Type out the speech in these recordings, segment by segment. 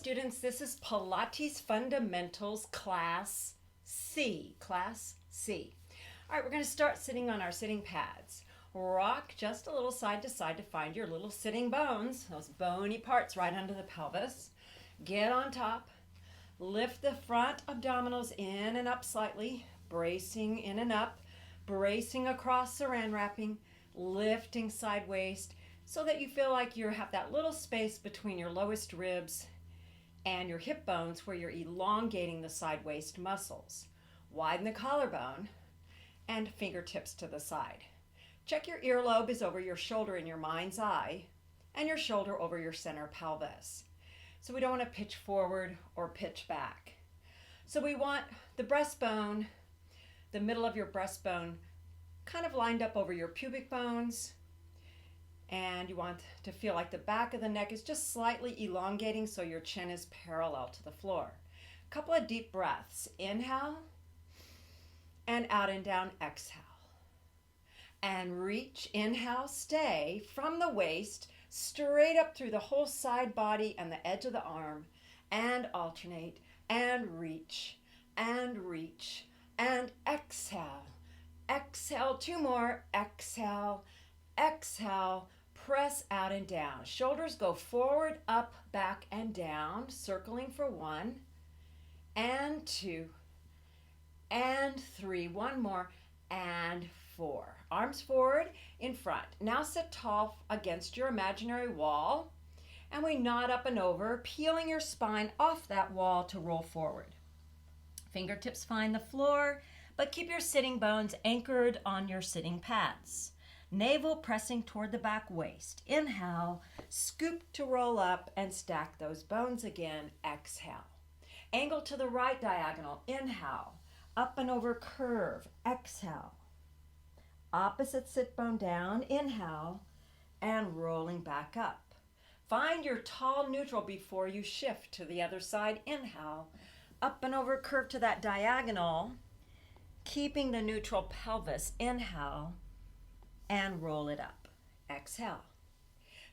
students, this is Pilates Fundamentals Class C. Class C. All right, we're going to start sitting on our sitting pads. Rock just a little side to side to find your little sitting bones, those bony parts right under the pelvis. Get on top. Lift the front abdominals in and up slightly, bracing in and up, bracing across saran wrapping, lifting side waist so that you feel like you have that little space between your lowest ribs and your hip bones where you're elongating the side waist muscles. Widen the collarbone and fingertips to the side. Check your earlobe is over your shoulder in your mind's eye and your shoulder over your center pelvis. So we don't want to pitch forward or pitch back. So we want the breastbone, the middle of your breastbone, kind of lined up over your pubic bones. And you want to feel like the back of the neck is just slightly elongating so your chin is parallel to the floor. A couple of deep breaths. Inhale and out and down, exhale. And reach, inhale, stay from the waist straight up through the whole side body and the edge of the arm, and alternate and reach and exhale. Exhale, two more, exhale, exhale, press out and down. Shoulders go forward, up, back, and down, circling for 1 and 2 and 3. One more and 4. Arms forward in front. Now sit tall against your imaginary wall, and we nod up and over, peeling your spine off that wall to roll forward. Fingertips find the floor, but keep your sitting bones anchored on your sitting pads. Navel pressing toward the back waist. Inhale, scoop to roll up and stack those bones again. Exhale. Angle to the right diagonal. Inhale, up and over curve. Exhale. Opposite sit bone down. Inhale, and rolling back up. Find your tall neutral before you shift to the other side. Inhale, up and over curve to that diagonal, keeping the neutral pelvis. Inhale, and roll it up. Exhale.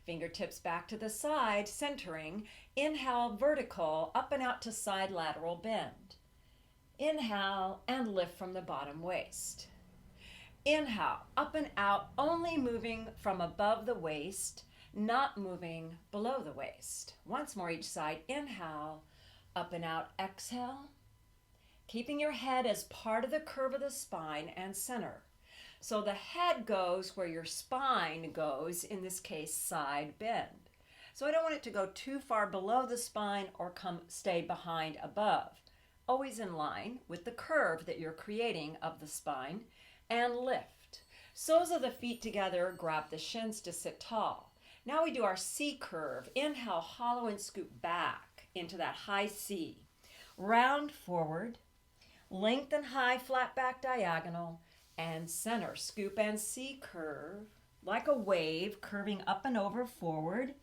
Fingertips back to the side, centering. Inhale, vertical, up and out to side lateral bend. Inhale, and lift from the bottom waist. Inhale, up and out, only moving from above the waist, not moving below the waist. Once more each side. Inhale, up and out, exhale. Keeping your head as part of the curve of the spine and center. So the head goes where your spine goes, in this case, side bend. So I don't want it to go too far below the spine or stay behind above. Always in line with the curve that you're creating of the spine, and lift. Soles of the feet together, grab the shins to sit tall. Now we do our C curve. Inhale, hollow and scoop back into that high C. Round forward, lengthen high, flat back diagonal, and center. Scoop and C curve like a wave, curving up and over forward.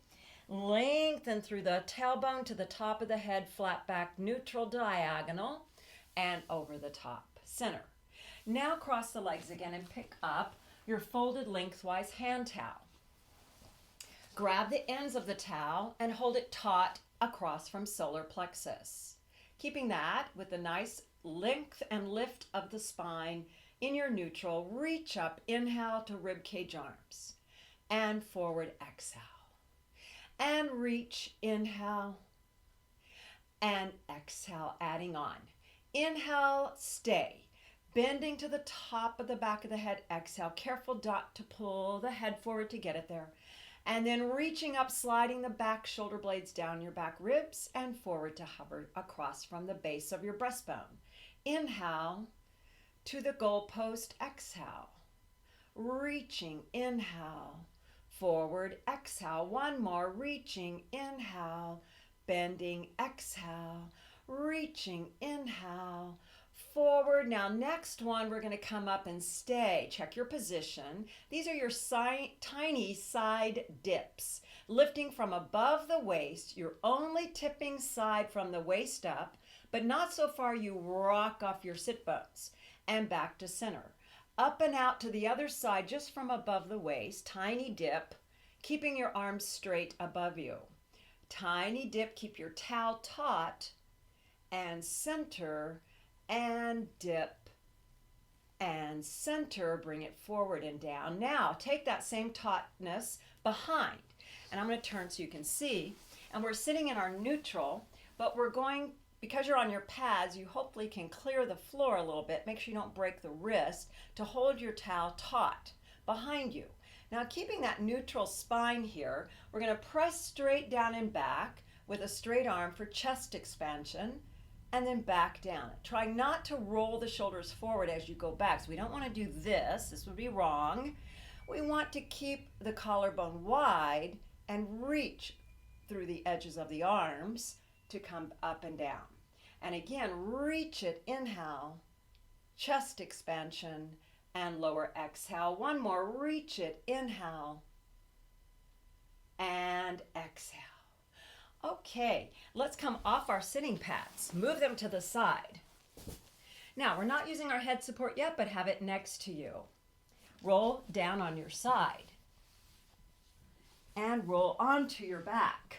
Lengthen through the tailbone to the top of the head, flat back, neutral diagonal, and over the top. Center. Now cross the legs again and pick up your folded lengthwise hand towel. Grab the ends of the towel and hold it taut across from solar plexus. Keeping that with a nice length and lift of the spine in your neutral, reach up, inhale to rib cage arms, and forward, exhale. And reach, inhale, and exhale, adding on. Inhale, stay. Bending to the top of the back of the head, exhale. Careful not to pull the head forward to get it there. And then reaching up, sliding the back shoulder blades down your back ribs and forward to hover across from the base of your breastbone. Inhale to the goalpost, exhale. Reaching, inhale, forward, exhale. One more, reaching, inhale, bending, exhale, reaching, inhale, forward. Now next one, we're going to come up and stay. Check your position. These are your tiny side dips. Lifting from above the waist, you're only tipping side from the waist up, but not so far you rock off your sit bones. And back to center. Up and out to the other side just from above the waist, tiny dip, keeping your arms straight above you. Tiny dip, keep your towel taut, and center, and dip, and center, bring it forward and down. Now, take that same tautness behind, and I'm going to turn so you can see, and we're sitting in our neutral, but we're going, because you're on your pads, you hopefully can clear the floor a little bit, make sure you don't break the wrist, to hold your towel taut behind you. Now, keeping that neutral spine here, we're going to press straight down and back with a straight arm for chest expansion, and then back down. Try not to roll the shoulders forward as you go back. So we don't want to do this. This would be wrong. We want to keep the collarbone wide and reach through the edges of the arms to come up and down. And again, reach it, inhale, chest expansion, and lower exhale. One more, reach it, inhale, and exhale. Okay, let's come off our sitting pads. Move them to the side. Now, we're not using our head support yet, but have it next to you. Roll down on your side and roll onto your back.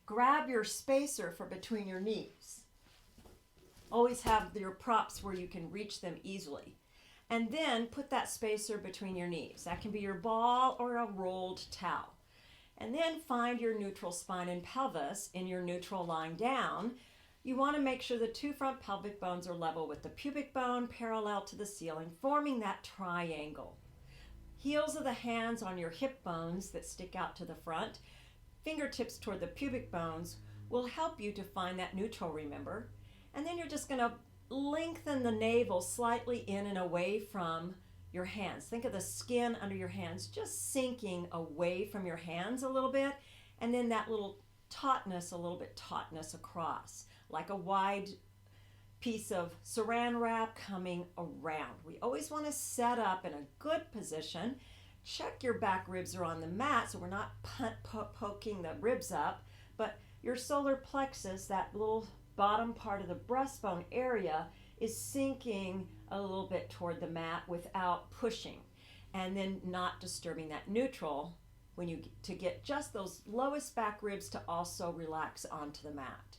Grab your spacer for between your knees. Always have your props where you can reach them easily. And then put that spacer between your knees. That can be your ball or a rolled towel. And then find your neutral spine and pelvis in your neutral lying down. You want to make sure the two front pelvic bones are level with the pubic bone parallel to the ceiling, forming that triangle. Heels of the hands on your hip bones that stick out to the front, fingertips toward the pubic bones will help you to find that neutral, remember? And then you're just going to lengthen the navel slightly in and away from your hands. Think of the skin under your hands just sinking away from your hands a little bit, and then that little tautness, a little bit tautness across, like a wide piece of saran wrap coming around. We always want to set up in a good position. Check your back ribs are on the mat so we're not poking the ribs up, but your solar plexus, that little bottom part of the breastbone area, is sinking a little bit toward the mat without pushing, and then not disturbing that neutral when you to get just those lowest back ribs to also relax onto the mat.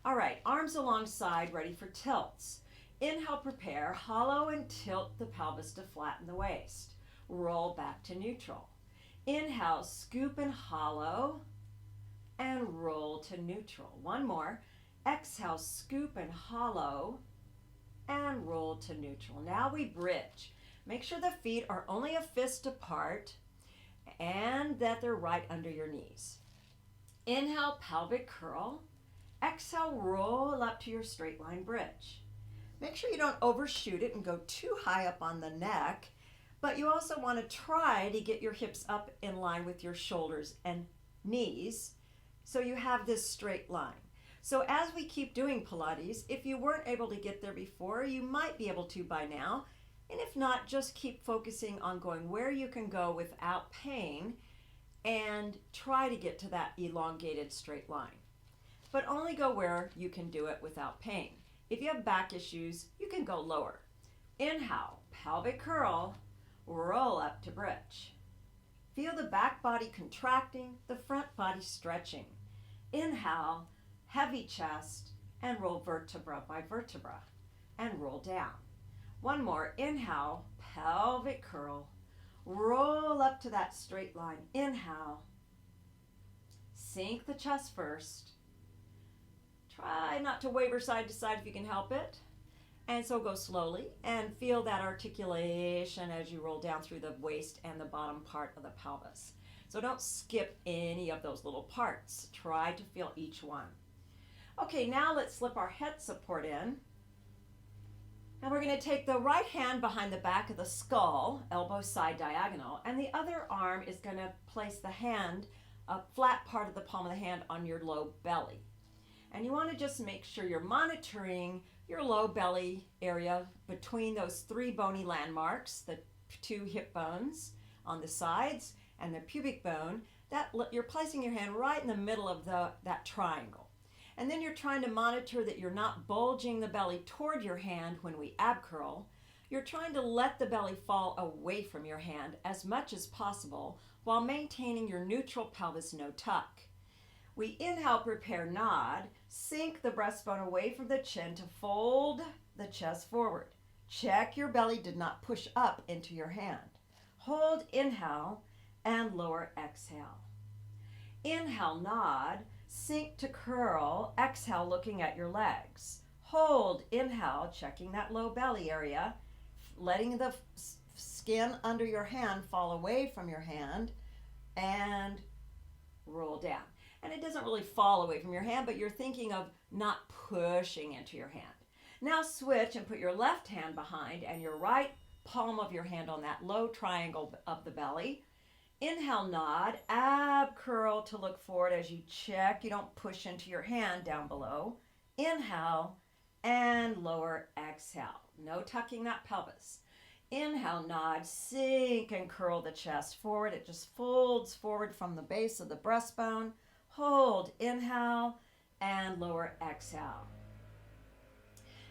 All right, arms alongside, ready for tilts. Inhale, prepare, hollow and tilt the pelvis to flatten the waist. Roll back to neutral. Inhale, scoop and hollow, and roll to neutral. One more. Exhale, scoop and hollow, and roll to neutral. Now we bridge. Make sure the feet are only a fist apart and that they're right under your knees. Inhale, pelvic curl. Exhale, roll up to your straight line bridge. Make sure you don't overshoot it and go too high up on the neck, but you also want to try to get your hips up in line with your shoulders and knees so you have this straight line. So as we keep doing Pilates, if you weren't able to get there before, you might be able to by now. And if not, just keep focusing on going where you can go without pain and try to get to that elongated straight line. But only go where you can do it without pain. If you have back issues, you can go lower. Inhale, pelvic curl, roll up to bridge. Feel the back body contracting, the front body stretching. Inhale, heavy chest, and roll vertebra by vertebra, and roll down. One more, inhale, pelvic curl, roll up to that straight line. Inhale, sink the chest first. Try not to waver side to side if you can help it. And so go slowly and feel that articulation as you roll down through the waist and the bottom part of the pelvis. So don't skip any of those little parts. Try to feel each one. Okay, now let's slip our head support in. And we're going to take the right hand behind the back of the skull, elbow side diagonal, and the other arm is going to place the hand, a flat part of the palm of the hand, on your low belly. And you want to just make sure you're monitoring your low belly area between those three bony landmarks, the two hip bones on the sides and the pubic bone. That you're placing your hand right in the middle of that triangle. And then you're trying to monitor that you're not bulging the belly toward your hand when we ab curl. You're trying to let the belly fall away from your hand as much as possible while maintaining your neutral pelvis no tuck. We inhale, prepare, nod. Sink the breastbone away from the chin to fold the chest forward. Check your belly did not push up into your hand. Hold, inhale, and lower, exhale. Inhale, nod. Sink to curl. Exhale, looking at your legs. Hold, inhale, checking that low belly area, letting the skin under your hand fall away from your hand, and roll down. And it doesn't really fall away from your hand, but you're thinking of not pushing into your hand. Now switch and put your left hand behind and your right palm of your hand on that low triangle of the belly. Inhale, nod, ab curl to look forward as you check. You don't push into your hand down below. Inhale and lower, exhale. No tucking that pelvis. Inhale, nod, sink and curl the chest forward. It just folds forward from the base of the breastbone. Hold, inhale, and lower, exhale.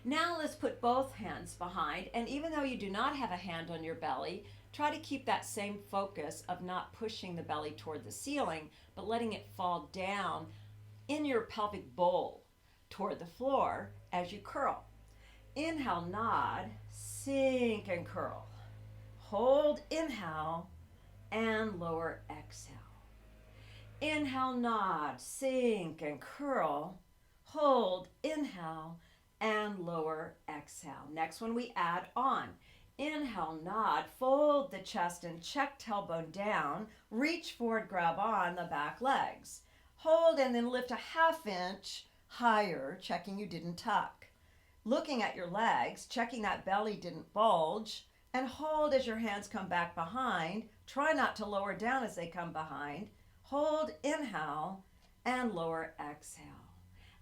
Now let's put both hands behind, and even though you do not have a hand on your belly, try to keep that same focus of not pushing the belly toward the ceiling, but letting it fall down in your pelvic bowl toward the floor as you curl. Inhale, nod, sink and curl. Hold, inhale, and lower, exhale. Inhale, nod, sink and curl. Hold, inhale, and lower, exhale. Next one we add on. Inhale, nod, fold the chest and check tailbone down. Reach forward, grab on the back legs. Hold and then lift a half inch higher, checking you didn't tuck. Looking at your legs, checking that belly didn't bulge, and hold as your hands come back behind. Try not to lower down as they come behind. Hold, inhale, and lower, exhale.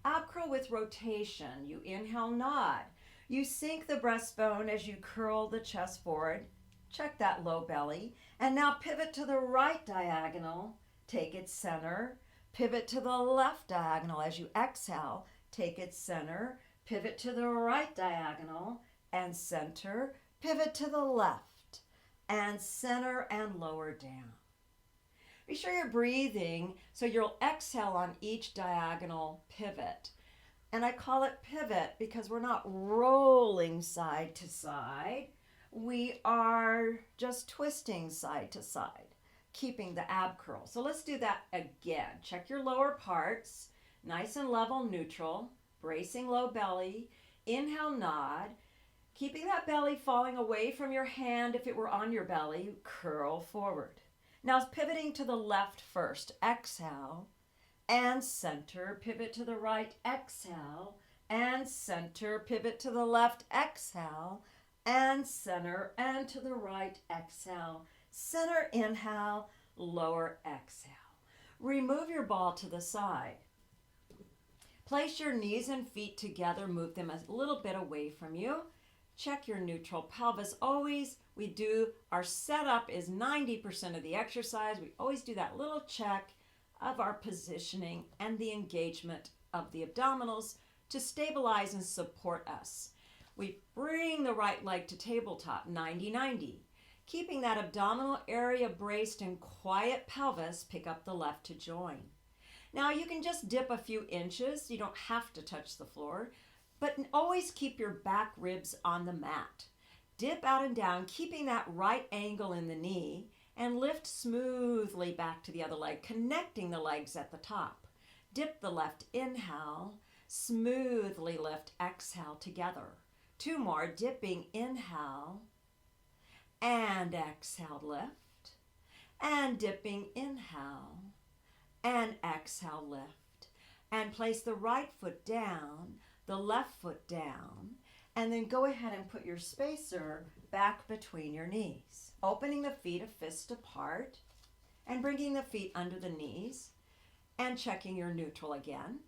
Ab curl with rotation. You inhale, nod. You sink the breastbone as you curl the chest forward. Check that low belly. And now pivot to the right diagonal. Take its center. Pivot to the left diagonal as you exhale. Take its center. Pivot to the right diagonal and center. Pivot to the left and center and lower down. Be sure you're breathing so you'll exhale on each diagonal pivot. And I call it pivot because we're not rolling side to side. We are just twisting side to side, keeping the ab curl. So let's do that again. Check your lower parts, nice and level, neutral, bracing low belly. Inhale, nod, keeping that belly falling away from your hand. If it were on your belly, curl forward. Now pivoting to the left first. Exhale and center. Pivot to the right. Exhale and center. Pivot to the left. Exhale and center. And to the right. Exhale. Center, inhale, lower, exhale. Remove your ball to the side. Place your knees and feet together. Move them a little bit away from you. Check your neutral pelvis. Always, our setup is 90% of the exercise. We always do that little check of our positioning and the engagement of the abdominals to stabilize and support us. We bring the right leg to tabletop, 90-90. Keeping that abdominal area braced and quiet pelvis, pick up the left to join. Now you can just dip a few inches. You don't have to touch the floor, but always keep your back ribs on the mat. Dip out and down, keeping that right angle in the knee, and lift smoothly back to the other leg, connecting the legs at the top. Dip the left, inhale, smoothly lift, exhale together. Two more, dipping, inhale, and exhale, lift, and dipping, inhale, and exhale, lift, and place the right foot down, the left foot down, and then go ahead and put your spacer back between your knees, opening the feet a fist apart and bringing the feet under the knees and checking your neutral again.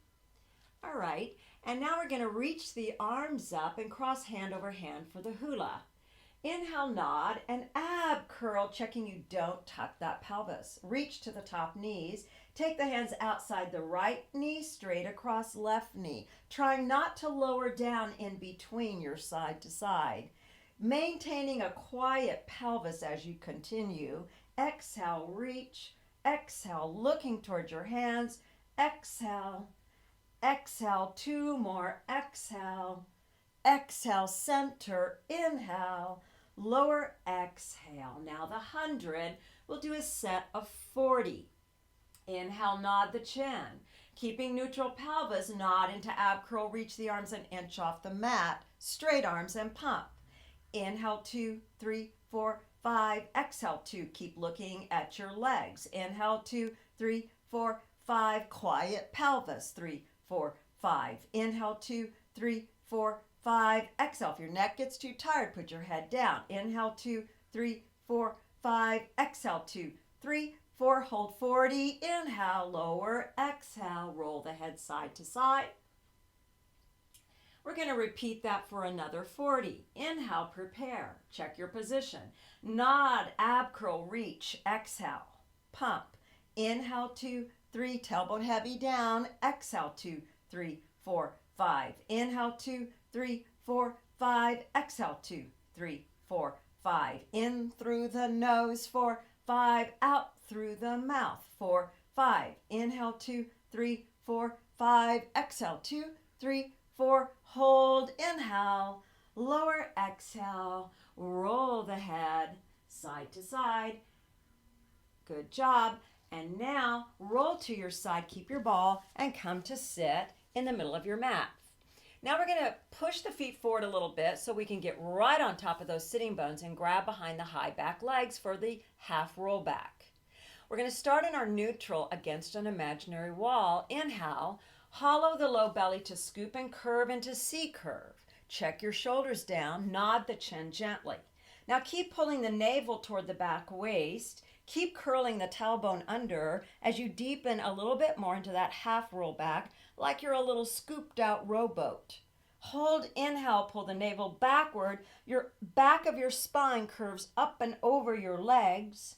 All right, and now we're going to reach the arms up and cross hand over hand for the hula. Inhale, nod, and ab curl, checking you don't tuck that pelvis. Reach to the top knees. Take the hands outside the right knee, straight across left knee. Trying not to lower down in between your side to side. Maintaining a quiet pelvis as you continue. Exhale, reach. Exhale, looking towards your hands. exhale, exhale, 2 more, exhale, exhale, center, inhale, lower, exhale. Now the 100, we'll do a set of 40. Inhale, nod the chin. Keeping neutral pelvis, nod into ab curl, reach the arms an inch off the mat. Straight arms and pump. Inhale, 2, 3, 4, 5. Exhale, 2. Keep looking at your legs. Inhale, 2, 3, 4, 5. Quiet pelvis. 3, 4, 5. Inhale, 2, 3, 4, 5. Exhale. If your neck gets too tired, put your head down. Inhale, 2, 3, 4, 5. Exhale, 2, 3, 4. Hold 40. Inhale, lower, exhale. Roll the head side to side. We're going to repeat that for another 40. Inhale, prepare. Check your position. Nod, ab curl, reach. Exhale, pump. Inhale, 2, 3, tailbone heavy down. Exhale, 2, 3, 4, 5. Inhale, 2, 3, 4, 5. Exhale, 2, 3, 4, 5. In through the nose, 4, 5. Out through the mouth, 4, 5. Inhale, 2, 3, 4, 5. Exhale, 2, 3, 4. Hold, inhale, lower, exhale, roll the head side to side. Good job. And now roll to your side, keep your ball, and come to sit in the middle of your mat. Now we're going to push the feet forward a little bit so we can get right on top of those sitting bones and grab behind the high back legs for the half roll back. We're going to start in our neutral against an imaginary wall. Inhale, hollow the low belly to scoop and curve into C curve. Check your shoulders down, nod the chin gently. Now keep pulling the navel toward the back waist. Keep curling the tailbone under as you deepen a little bit more into that half roll back, like you're a little scooped out rowboat. Hold, inhale, pull the navel backward. Your back of your spine curves up and over your legs.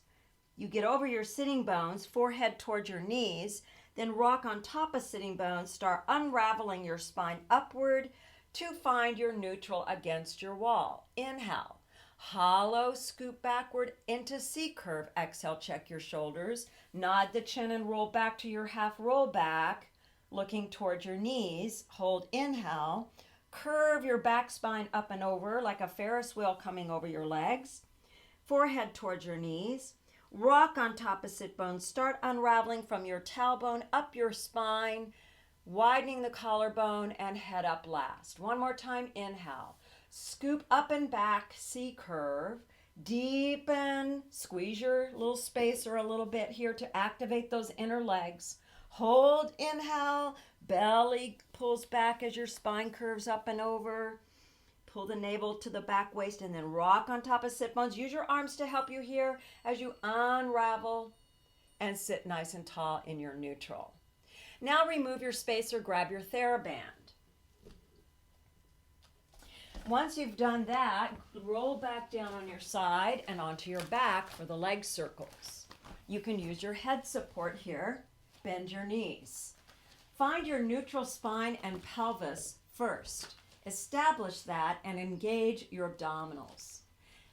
You get over your sitting bones, forehead towards your knees, then rock on top of sitting bones. Start unraveling your spine upward to find your neutral against your wall. Inhale, hollow, scoop backward into C curve. Exhale, check your shoulders. Nod the chin and roll back to your half roll back, looking towards your knees. Hold, inhale. Curve your back spine up and over like a Ferris wheel coming over your legs. Forehead towards your knees. Rock on top of sit bones. Start unraveling from your tailbone up your spine, widening the collarbone and head up last. One more time, inhale. Scoop up and back, C curve. Deepen, squeeze your little spacer a little bit here to activate those inner legs. Hold, inhale, belly pulls back as your spine curves up and over. Pull the navel to the back waist and then rock on top of sit bones. Use your arms to help you here as you unravel and sit nice and tall in your neutral. Now remove your spacer, grab your TheraBand. Once you've done that, roll back down on your side and onto your back for the leg circles. You can use your head support here. Bend your knees. Find your neutral spine and pelvis first. Establish that and engage your abdominals.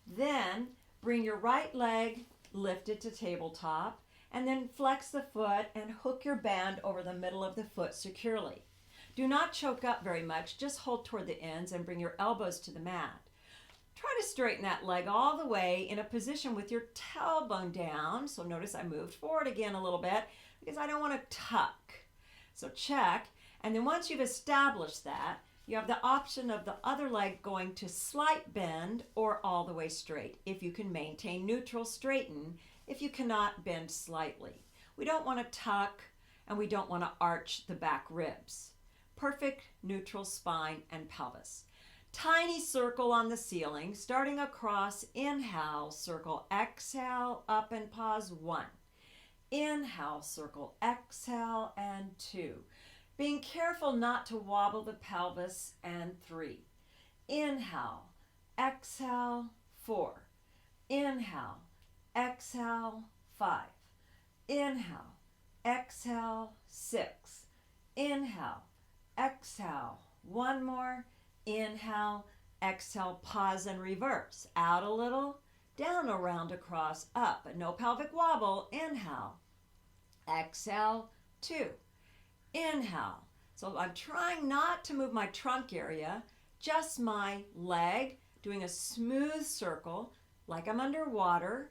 Then bring your right leg lifted to tabletop and then flex the foot and hook your band over the middle of the foot securely. Do not choke up very much, just hold toward the ends and bring your elbows to the mat. Try to straighten that leg all the way in a position with your tailbone down. So notice I moved forward again a little bit because I don't want to tuck. So check, and then once you've established that, you have the option of the other leg going to slight bend or all the way straight. If you can maintain neutral, straighten. If you cannot, bend slightly. We don't want to tuck and we don't want to arch the back ribs. Perfect neutral spine and pelvis. Tiny circle on the ceiling, starting across. Inhale, circle, exhale, up and pause. 1. Inhale, circle, exhale, and 2. Being careful not to wobble the pelvis, and 3. Inhale, exhale, 4. Inhale, exhale, 5. Inhale, exhale, 6. Inhale, exhale, 1 more. Inhale, exhale, pause and reverse. Out a little, down, around, across, up. No pelvic wobble. Inhale, exhale, 2. Inhale. So I'm trying not to move my trunk area, just my leg, doing a smooth circle like I'm underwater,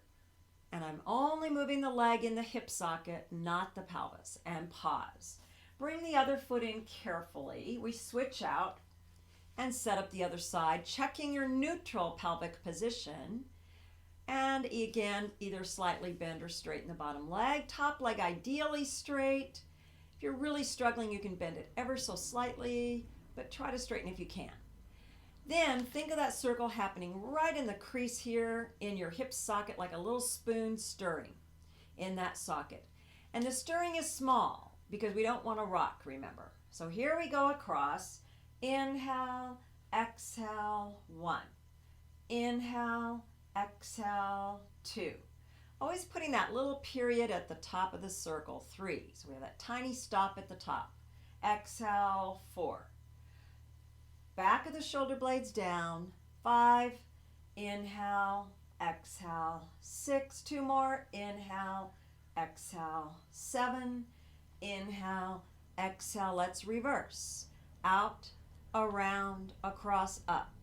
and I'm only moving the leg in the hip socket, not the pelvis. And pause. Bring the other foot in carefully. We switch out and set up the other side, checking your neutral pelvic position. And again, either slightly bend or straighten the bottom leg. Top leg ideally straight. If you're really struggling, you can bend it ever so slightly, but try to straighten if you can. Then think of that circle happening right in the crease here in your hip socket, like a little spoon stirring in that socket. And the stirring is small because we don't want to rock, remember. So here we go across. Inhale, exhale, 1. Inhale, exhale, 2. Always putting that little period at the top of the circle, 3. So we have that tiny stop at the top. Exhale, 4. Back of the shoulder blades down, 5. Inhale, exhale, 6. 2 more. Inhale, exhale, 7. Inhale, exhale. Let's reverse. Out, around, across, up.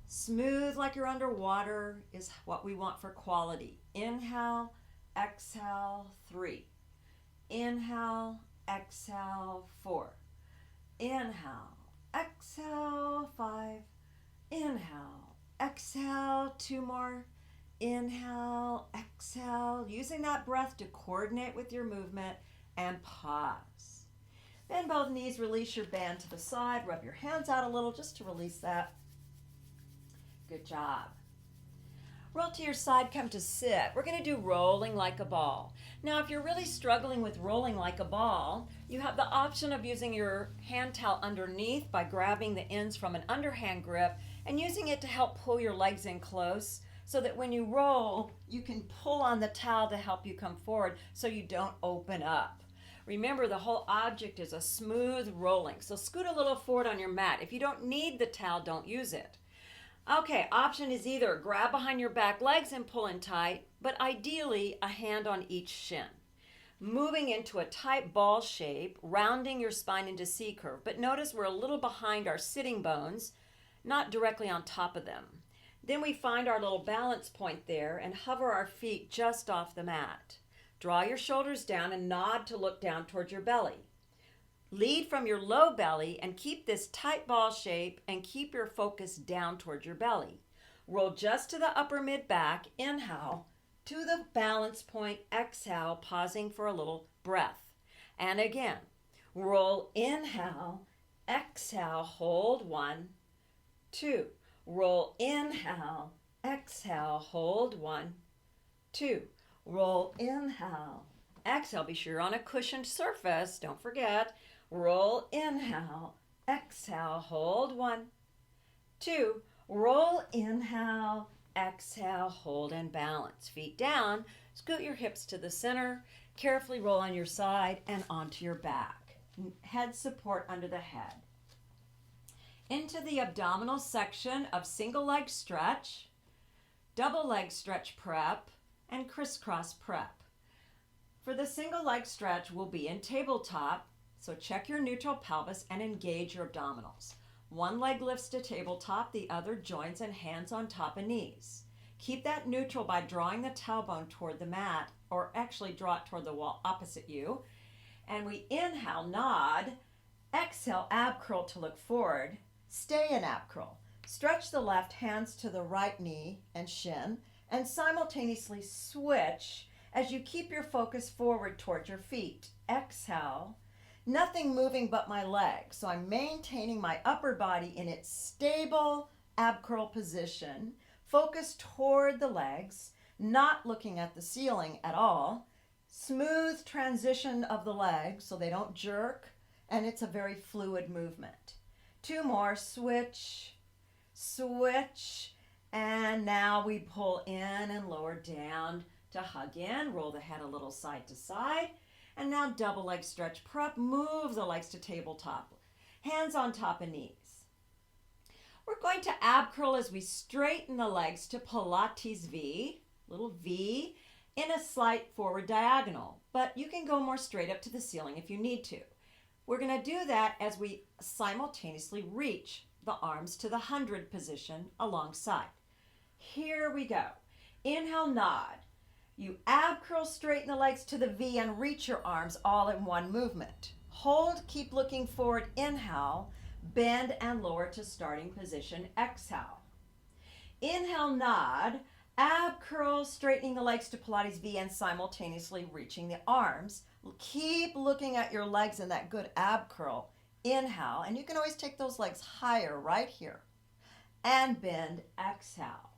Smooth like you're underwater is what we want for quality. Inhale, exhale, 3. Inhale, exhale, 4. Inhale, exhale, 5. Inhale, exhale, 2 more. Inhale, exhale, using that breath to coordinate with your movement, and pause. Bend both knees, release your band to the side, rub your hands out a little just to release that. Good job. Roll to your side, come to sit. We're going to do rolling like a ball. Now, if you're really struggling with rolling like a ball, you have the option of using your hand towel underneath by grabbing the ends from an underhand grip and using it to help pull your legs in close so that when you roll, you can pull on the towel to help you come forward so you don't open up. Remember, the whole object is a smooth rolling. So scoot a little forward on your mat. If you don't need the towel, don't use it. Okay, option is either grab behind your back legs and pull in tight, but ideally a hand on each shin. Moving into a tight ball shape, rounding your spine into C curve. But notice we're a little behind our sitting bones, not directly on top of them. Then we find our little balance point there and hover our feet just off the mat. Draw your shoulders down and nod to look down towards your belly. Lead from your low belly and keep this tight ball shape and keep your focus down towards your belly. Roll just to the upper mid back, inhale, to the balance point, exhale, pausing for a little breath. And again, roll, inhale, exhale, hold, 1, 2. Roll, inhale, exhale, hold, 1, 2. Roll, inhale, exhale. Be sure you're on a cushioned surface, don't forget. Roll, inhale, exhale, hold, 1, 2. Roll, inhale, exhale, hold, and balance. Feet down, scoot your hips to the center, carefully roll on your side and onto your back. Head support under the head. Into the abdominal section of single leg stretch, double leg stretch prep, and crisscross prep. For the single leg stretch, we'll be in tabletop, so check your neutral pelvis and engage your abdominals. One leg lifts to tabletop, the other joins and hands on top of knees. Keep that neutral by drawing the tailbone toward the mat, or actually draw it toward the wall opposite you. And we inhale, nod, exhale, ab curl to look forward, stay in ab curl. Stretch the left, hands to the right knee and shin, and simultaneously switch as you keep your focus forward towards your feet. Exhale. Nothing moving but my legs. So I'm maintaining my upper body in its stable ab curl position. Focus toward the legs, not looking at the ceiling at all. Smooth transition of the legs so they don't jerk, and it's a very fluid movement. 2 more, switch, switch, and now we pull in and lower down to hug in. Roll the head a little side to side. And now double leg stretch prep. Move the legs to tabletop. Hands on top of knees. We're going to ab curl as we straighten the legs to Pilates V, little V, in a slight forward diagonal. But you can go more straight up to the ceiling if you need to. We're going to do that as we simultaneously reach the arms to the 100 position alongside. Here we go. Inhale, nod. You ab curl, straighten the legs to the V and reach your arms all in one movement. Hold, keep looking forward. Inhale, bend and lower to starting position. Exhale. Inhale, nod. Ab curl, straightening the legs to Pilates V and simultaneously reaching the arms. Keep looking at your legs in that good ab curl. Inhale, and you can always take those legs higher right here. And bend, exhale.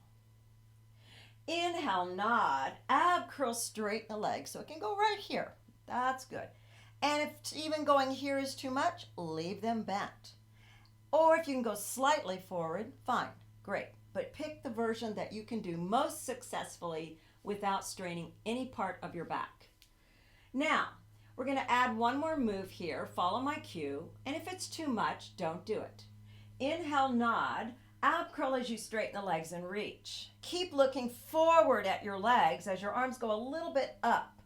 Inhale, nod, ab curl, straighten the legs so it can go right here. That's good. And if even going here is too much, leave them bent. Or if you can go slightly forward, fine, great. But pick the version that you can do most successfully without straining any part of your back. Now, we're going to add one more move here. Follow my cue. And if it's too much, don't do it. Inhale, nod. Ab curl as you straighten the legs and reach. Keep looking forward at your legs as your arms go a little bit up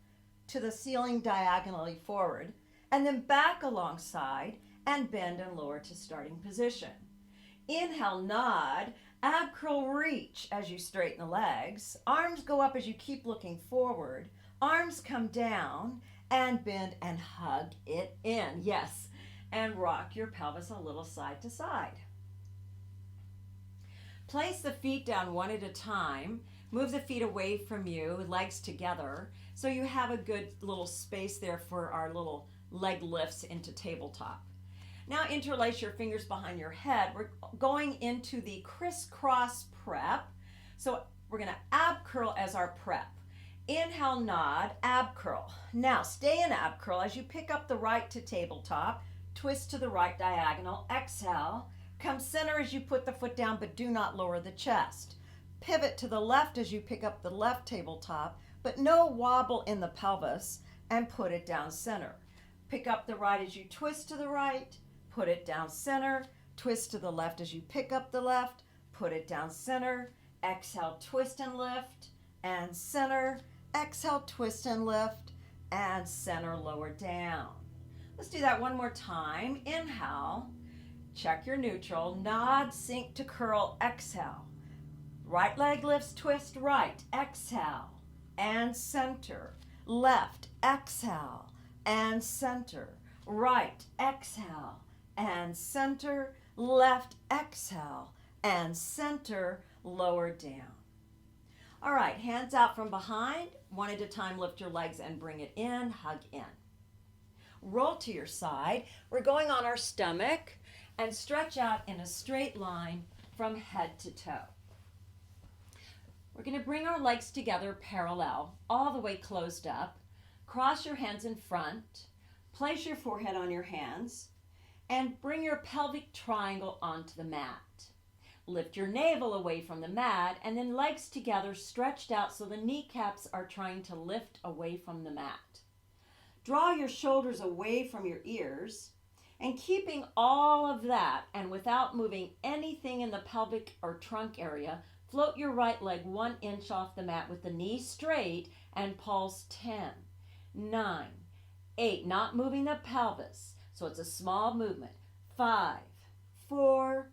to the ceiling diagonally forward, and then back alongside and bend and lower to starting position. Inhale, nod. Ab curl, reach as you straighten the legs. Arms go up as you keep looking forward. Arms come down and bend and hug it in. Yes, and rock your pelvis a little side to side. Place the feet down one at a time. Move the feet away from you, legs together, so you have a good little space there for our little leg lifts into tabletop. Now interlace your fingers behind your head. We're going into the Crisscross Prep. So we're going to ab curl as our prep. Inhale, nod, ab curl. Now stay in ab curl as you pick up the right to tabletop. Twist to the right diagonal. Exhale. Come center as you put the foot down, but do not lower the chest. Pivot to the left as you pick up the left tabletop, but no wobble in the pelvis, and put it down center. Pick up the right as you twist to the right, put it down center. Twist to the left as you pick up the left, put it down center. Exhale, twist and lift, and center. Exhale, twist and lift, and center, lower down. Let's do that one more time. Inhale. Check your neutral, nod, sink to curl, exhale. Right leg lifts, twist right, exhale, and center. Left, exhale, and center. Right, exhale, and center. Left, exhale, and center, lower down. All right, hands out from behind. One at a time, lift your legs and bring it in, hug in. Roll to your side. We're going on our stomach. And stretch out in a straight line from head to toe. We're going to bring our legs together parallel, all the way closed up. Cross your hands in front. Place your forehead on your hands. And bring your pelvic triangle onto the mat. Lift your navel away from the mat, and then legs together stretched out so the kneecaps are trying to lift away from the mat. Draw your shoulders away from your ears. And keeping all of that, and without moving anything in the pelvic or trunk area, float your right leg 1 inch off the mat with the knee straight and pulse 10, 9, 8, not moving the pelvis. So it's a small movement. 5, 4,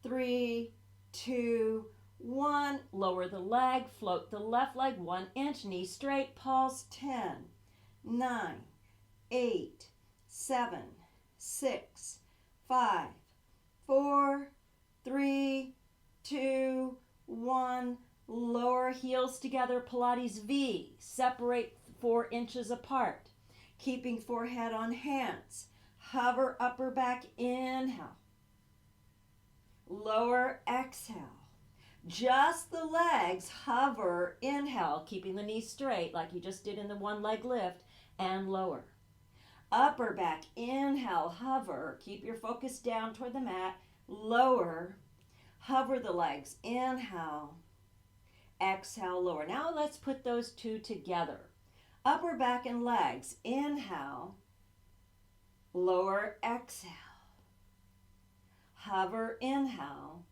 3, 2, 1. Lower the leg, float the left leg 1 inch, knee straight, pulse 10, 9, 8, 7, 6, 5, 4, 3, 2, 1. Lower heels together, Pilates V. Separate 4 inches apart. Keeping forehead on hands. Hover upper back, inhale. Lower, exhale. Just the legs, hover, inhale, keeping the knees straight like you just did in the one leg lift, and lower. Upper back, inhale, hover. Keep your focus down toward the mat. Lower. Hover the legs. Inhale. Exhale, lower. Now let's put those two together. Upper back and legs. Inhale. Lower, exhale. Hover, inhale.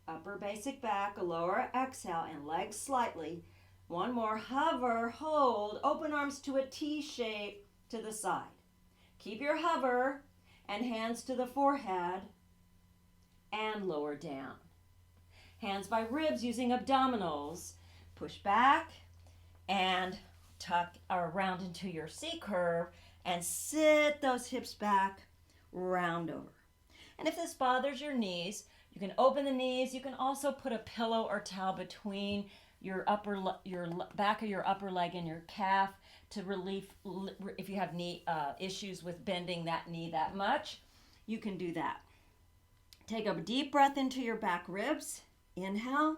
Upper basic back, lower, exhale, and legs slightly. One more. Hover, hold. Open arms to a T shape. To the side. Keep your hover and hands to the forehead and lower down. Hands by ribs using abdominals. Push back and tuck around into your C curve and sit those hips back, round over. And if this bothers your knees, you can open the knees. You can also put a pillow or towel between your back of your upper leg and your calf to relieve, if you have knee issues with bending that knee that much, you can do that. Take a deep breath into your back ribs. Inhale.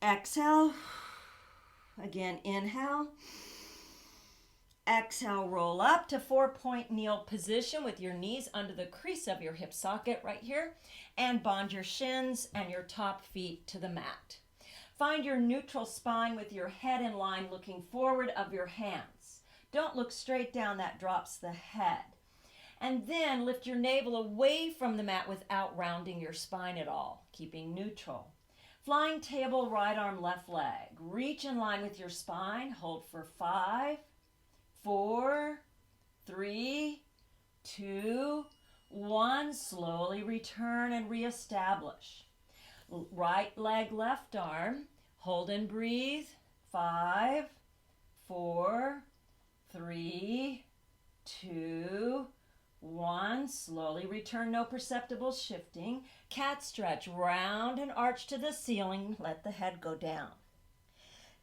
Exhale. Again, inhale. Exhale, roll up to 4-point kneel position with your knees under the crease of your hip socket right here, and bond your shins and your top feet to the mat. Find your neutral spine with your head in line looking forward of your hands. Don't look straight down, that drops the head. And then lift your navel away from the mat without rounding your spine at all, keeping neutral. Flying table, right arm, left leg. Reach in line with your spine. Hold for 5, 4, 3, 2, 1. Slowly return and reestablish. Right leg, left arm. Hold and breathe. 5, 4, 3, 2, 1. Slowly return, no perceptible shifting. Cat stretch, round and arch to the ceiling. Let the head go down.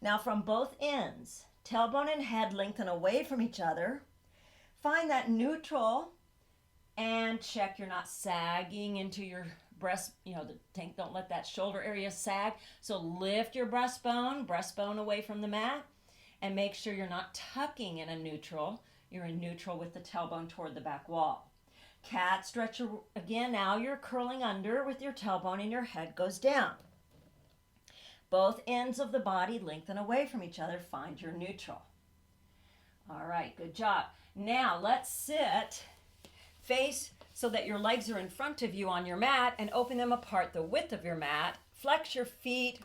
Now from both ends, tailbone and head lengthen away from each other. Find that neutral and check you're not sagging into your breast, don't let that shoulder area sag. So lift your breastbone away from the mat, and make sure you're not tucking in a neutral. You're in neutral with the tailbone toward the back wall. Cat stretch again. Now you're curling under with your tailbone and your head goes down. Both ends of the body lengthen away from each other. Find your neutral. All right, good job. Now let's sit face so that your legs are in front of you on your mat, and open them apart the width of your mat. Flex your feet,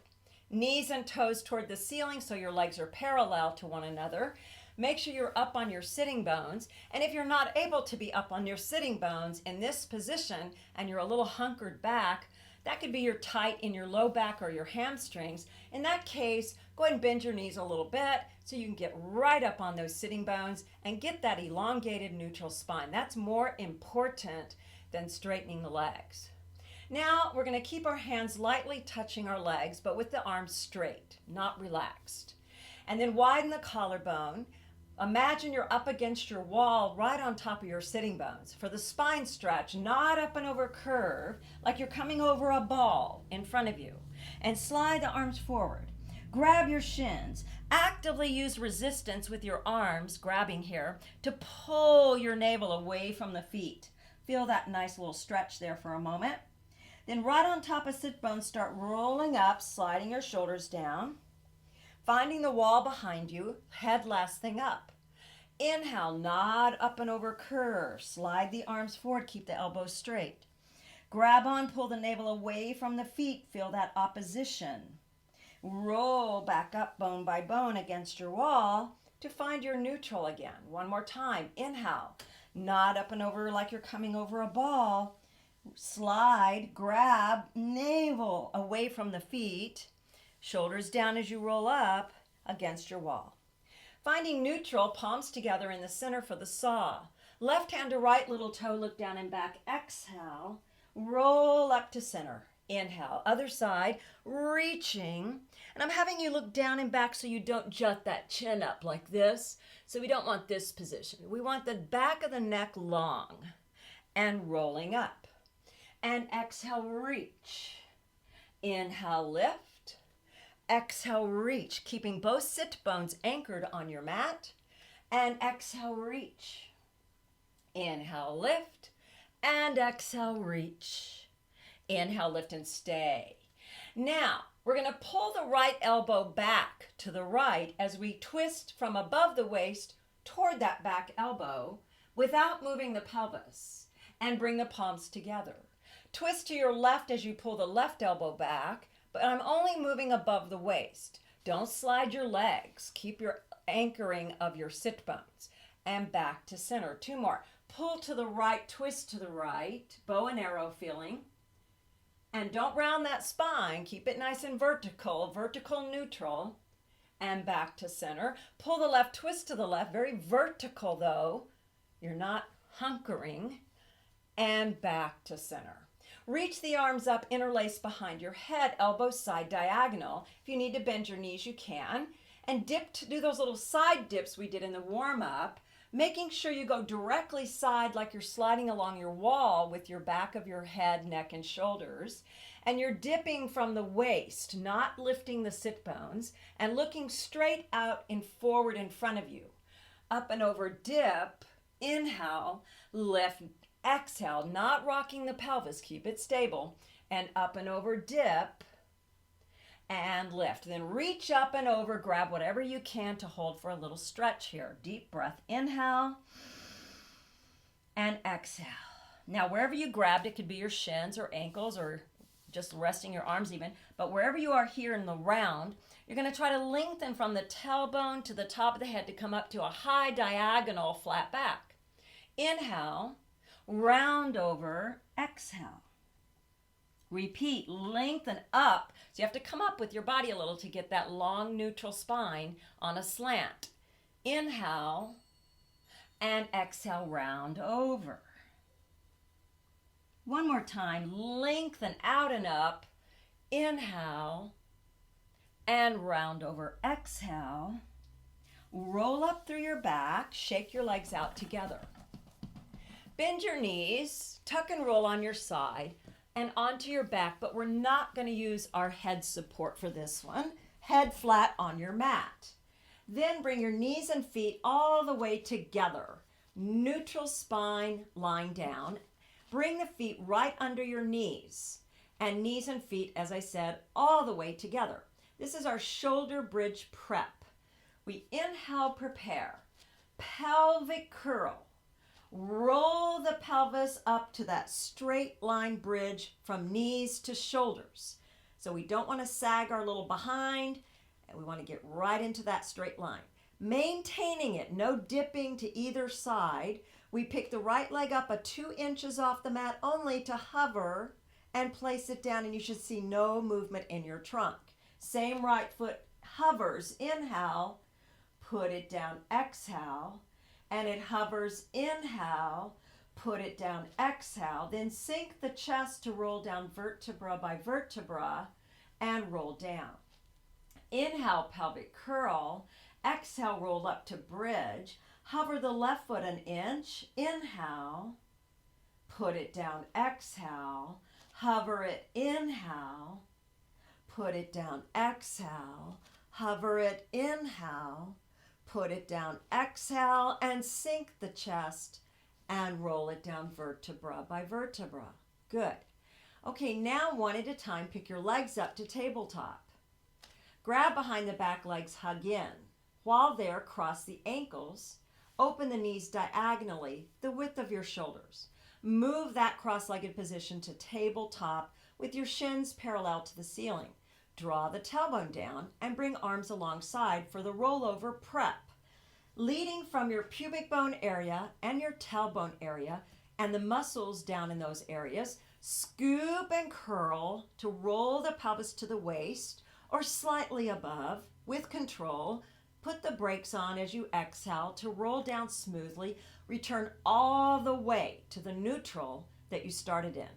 knees and toes toward the ceiling so your legs are parallel to one another. Make sure you're up on your sitting bones. And if you're not able to be up on your sitting bones in this position and you're a little hunkered back, that could be you're tight in your low back or your hamstrings. In that case, go ahead and bend your knees a little bit so you can get right up on those sitting bones and get that elongated neutral spine. That's more important than straightening the legs. Now we're going to keep our hands lightly touching our legs, but with the arms straight, not relaxed. And then widen the collarbone. Imagine you're up against your wall right on top of your sitting bones. For the spine stretch, not up and over curve, like you're coming over a ball in front of you. And slide the arms forward. Grab your shins. Actively use resistance with your arms, grabbing here, to pull your navel away from the feet. Feel that nice little stretch there for a moment. Then right on top of sit bones, start rolling up, sliding your shoulders down. Finding the wall behind you, head last thing up. Inhale, nod up and over curve. Slide the arms forward, keep the elbows straight. Grab on, pull the navel away from the feet. Feel that opposition. Roll back up bone by bone against your wall to find your neutral again. One more time. Inhale, nod up and over like you're coming over a ball. Slide, grab, navel away from the feet. Shoulders down as you roll up against your wall. Finding neutral, palms together in the center for the saw. Left hand to right, little toe, look down and back. Exhale, roll up to center. Inhale, other side, reaching. And I'm having you look down and back so you don't jut that chin up like this. So we don't want this position. We want the back of the neck long and rolling up. And exhale, reach. Inhale, lift. Exhale, reach, keeping both sit bones anchored on your mat. And exhale, reach. Inhale, lift. And exhale, reach. Inhale, lift, and stay. Now, we're going to pull the right elbow back to the right as we twist from above the waist toward that back elbow without moving the pelvis, and bring the palms together. Twist to your left as you pull the left elbow back, but I'm only moving above the waist. Don't slide your legs. Keep your anchoring of your sit bones. and back to center. 2 more. Pull to the right, twist to the right, bow and arrow feeling. And don't round that spine. Keep it nice and vertical, vertical neutral, and back to center. Pull the left, twist to the left, very vertical though. You're not hunkering, and back to center. Reach the arms up, interlace behind your head, elbows side diagonal. If you need to bend your knees, you can. And dip to do those little side dips we did in the warm-up, making sure you go directly side like you're sliding along your wall with your back of your head, neck, and shoulders. And you're dipping from the waist, not lifting the sit bones, and looking straight out and forward in front of you. Up and over, dip, inhale, lift, exhale, not rocking the pelvis, keep it stable, and up and over, dip, and lift. Then reach up and over, grab whatever you can to hold for a little stretch here. Deep breath, inhale, and exhale. Now, wherever you grabbed, it could be your shins or ankles or just resting your arms even, but wherever you are here in the round, you're going to try to lengthen from the tailbone to the top of the head to come up to a high diagonal flat back. Inhale, round over, exhale. Repeat, lengthen up. So you have to come up with your body a little to get that long neutral spine on a slant. Inhale and exhale, round over. One more time, lengthen out and up. Inhale and round over, exhale. Roll up through your back, shake your legs out together. Bend your knees, tuck and roll on your side and onto your back, but we're not going to use our head support for this one. Head flat on your mat. Then bring your knees and feet all the way together. Neutral spine, lying down. Bring the feet right under your knees. And knees and feet, as I said, all the way together. This is our shoulder bridge prep. We inhale, prepare. Pelvic curl. Roll the pelvis up to that straight line bridge from knees to shoulders. So we don't want to sag our little behind, and we want to get right into that straight line. Maintaining it, no dipping to either side. We pick the right leg up 2 inches off the mat only to hover and place it down, and you should see no movement in your trunk. Same right foot hovers, inhale, put it down, exhale, and it hovers, inhale, put it down, exhale, then sink the chest to roll down vertebra by vertebra and roll down. Inhale, pelvic curl, exhale, roll up to bridge, hover the left foot an inch, inhale, put it down, exhale, hover it, inhale, put it down, exhale, hover it, inhale, put it down, exhale, and sink the chest and roll it down vertebra by vertebra. Good. Okay, now one at a time, pick your legs up to tabletop. Grab behind the back legs, hug in. While there, cross the ankles, open the knees diagonally, the width of your shoulders. Move that cross-legged position to tabletop with your shins parallel to the ceiling. Draw the tailbone down and bring arms alongside for the rollover prep. Leading from your pubic bone area and your tailbone area and the muscles down in those areas, scoop and curl to roll the pelvis to the waist or slightly above with control. Put the brakes on as you exhale to roll down smoothly. Return all the way to the neutral that you started in.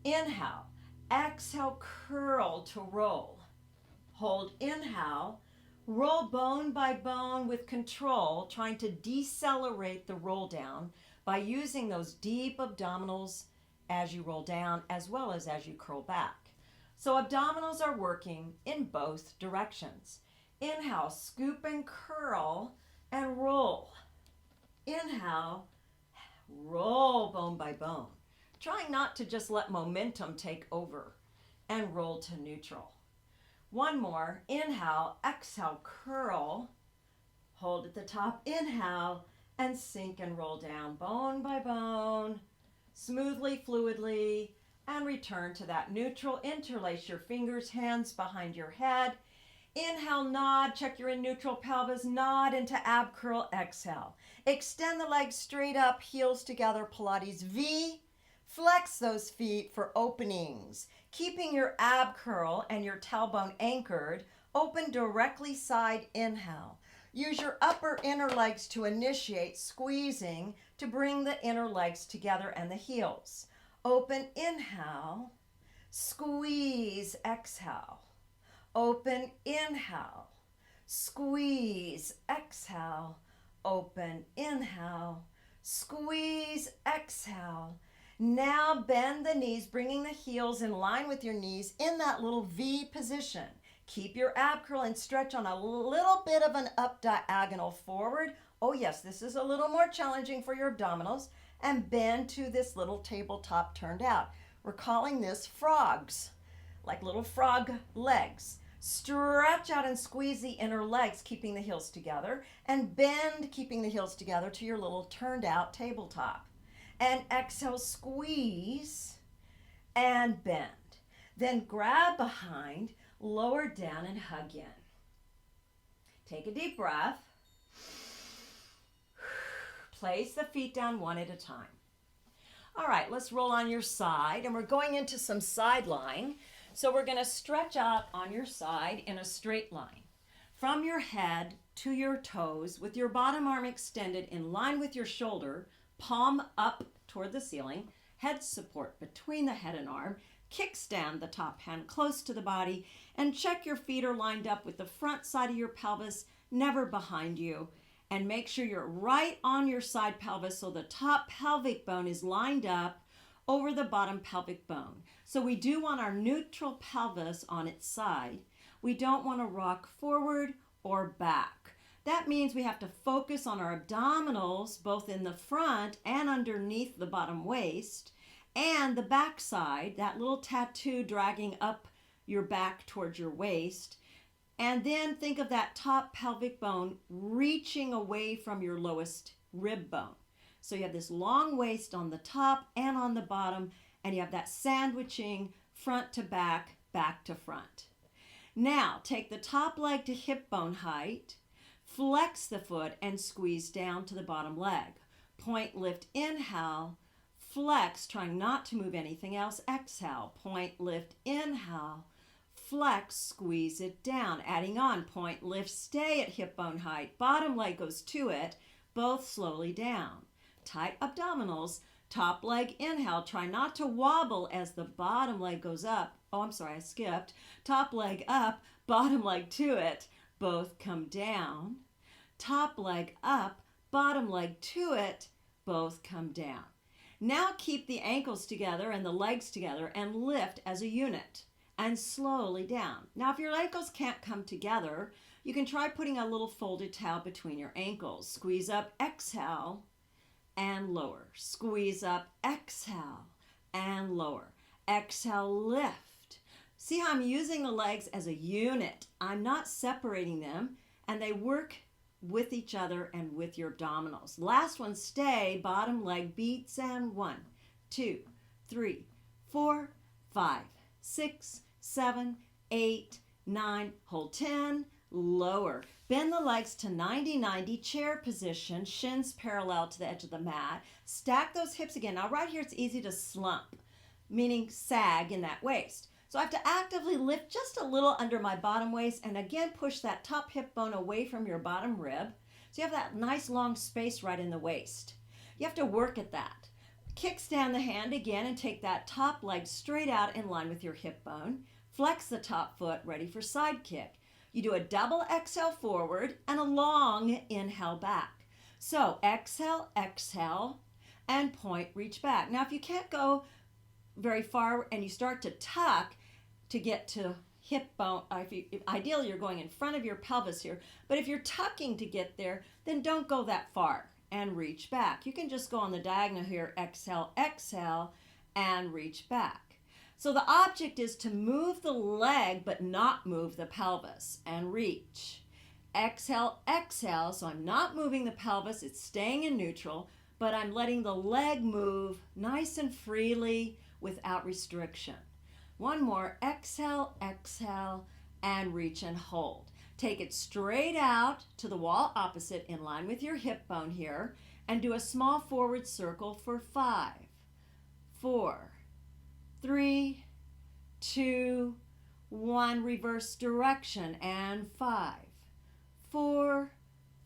Inhale. Exhale, curl to roll. Hold, inhale. Roll bone by bone with control, trying to decelerate the roll down by using those deep abdominals as you roll down as well as you curl back. So abdominals are working in both directions. Inhale, scoop and curl and roll. Inhale, roll bone by bone. Trying not to just let momentum take over and roll to neutral. One more, inhale, exhale, curl, hold at the top, inhale, and sink and roll down bone by bone, smoothly, fluidly, and return to that neutral. Interlace your fingers, hands behind your head. Inhale, nod, check you're in neutral pelvis, nod into ab curl, exhale. Extend the legs straight up, heels together, Pilates V. Flex those feet for openings. Keeping your ab curl and your tailbone anchored, open directly side inhale. Use your upper inner legs to initiate, squeezing to bring the inner legs together and the heels. Open, inhale, squeeze, exhale. Open, inhale, squeeze, exhale. Open, inhale, squeeze, exhale. Now bend the knees, bringing the heels in line with your knees in that little V position. Keep your ab curl and stretch on a little bit of an up diagonal forward. Oh yes, this is a little more challenging for your abdominals. And bend to this little tabletop turned out. We're calling this frogs, like little frog legs. Stretch out and squeeze the inner legs, keeping the heels together, and bend, keeping the heels together to your little turned out tabletop. And exhale, squeeze and bend. Then grab behind, lower down and hug in. Take a deep breath. Place the feet down one at a time. All right, let's roll on your side, and we're going into some side lying. So we're going to stretch out on your side in a straight line. From your head to your toes, with your bottom arm extended in line with your shoulder, palm up toward the ceiling, head support between the head and arm, kickstand the top hand close to the body, and check your feet are lined up with the front side of your pelvis, never behind you. And make sure you're right on your side pelvis so the top pelvic bone is lined up over the bottom pelvic bone. So we do want our neutral pelvis on its side. We don't want to rock forward or back. That means we have to focus on our abdominals, both in the front and underneath the bottom waist, and the back side, that little tattoo dragging up your back towards your waist. And then think of that top pelvic bone reaching away from your lowest rib bone. So you have this long waist on the top and on the bottom, and you have that sandwiching front to back, back to front. Now, take the top leg to hip bone height, flex the foot, and squeeze down to the bottom leg. Point, lift, inhale, flex, trying not to move anything else, exhale. Point, lift, inhale, flex, squeeze it down. Adding on, point, lift, stay at hip bone height. Bottom leg goes to it, both slowly down. Tight abdominals, top leg inhale. Try not to wobble as the bottom leg goes up. Oh, I'm sorry, I skipped. Top leg up, bottom leg to it. Both come down. Top leg up, bottom leg to it. Both come down. Now keep the ankles together and the legs together and lift as a unit and slowly down. Now, if your ankles can't come together, you can try putting a little folded towel between your ankles. Squeeze up, exhale, and lower. Squeeze up, exhale, and lower. Exhale, lift. See how I'm using the legs as a unit. I'm not separating them, and they work with each other and with your abdominals. Last one, stay, bottom leg beats, and 1, 2, 3, 4, 5, 6, 7, 8, 9, hold 10, lower. Bend the legs to 90-90, chair position, shins parallel to the edge of the mat. Stack those hips again. Now right here it's easy to slump, meaning sag in that waist. So I have to actively lift just a little under my bottom waist and again push that top hip bone away from your bottom rib. So you have that nice long space right in the waist. You have to work at that. Kickstand the hand again and take that top leg straight out in line with your hip bone. Flex the top foot, ready for side kick. You do a double exhale forward and a long inhale back. So exhale, exhale, and point, reach back. Now if you can't go very far and you start to tuck to get to hip bone, ideally you're going in front of your pelvis here, but if you're tucking to get there, then don't go that far and reach back. You can just go on the diagonal here, exhale, exhale, and reach back. So the object is to move the leg but not move the pelvis and reach. Exhale, exhale, so I'm not moving the pelvis, it's staying in neutral, but I'm letting the leg move nice and freely without restriction. One more, exhale, exhale, and reach and hold. Take it straight out to the wall opposite in line with your hip bone here and do a small forward circle for 5, 4, 3, 2, 1. Reverse direction and 5, 4,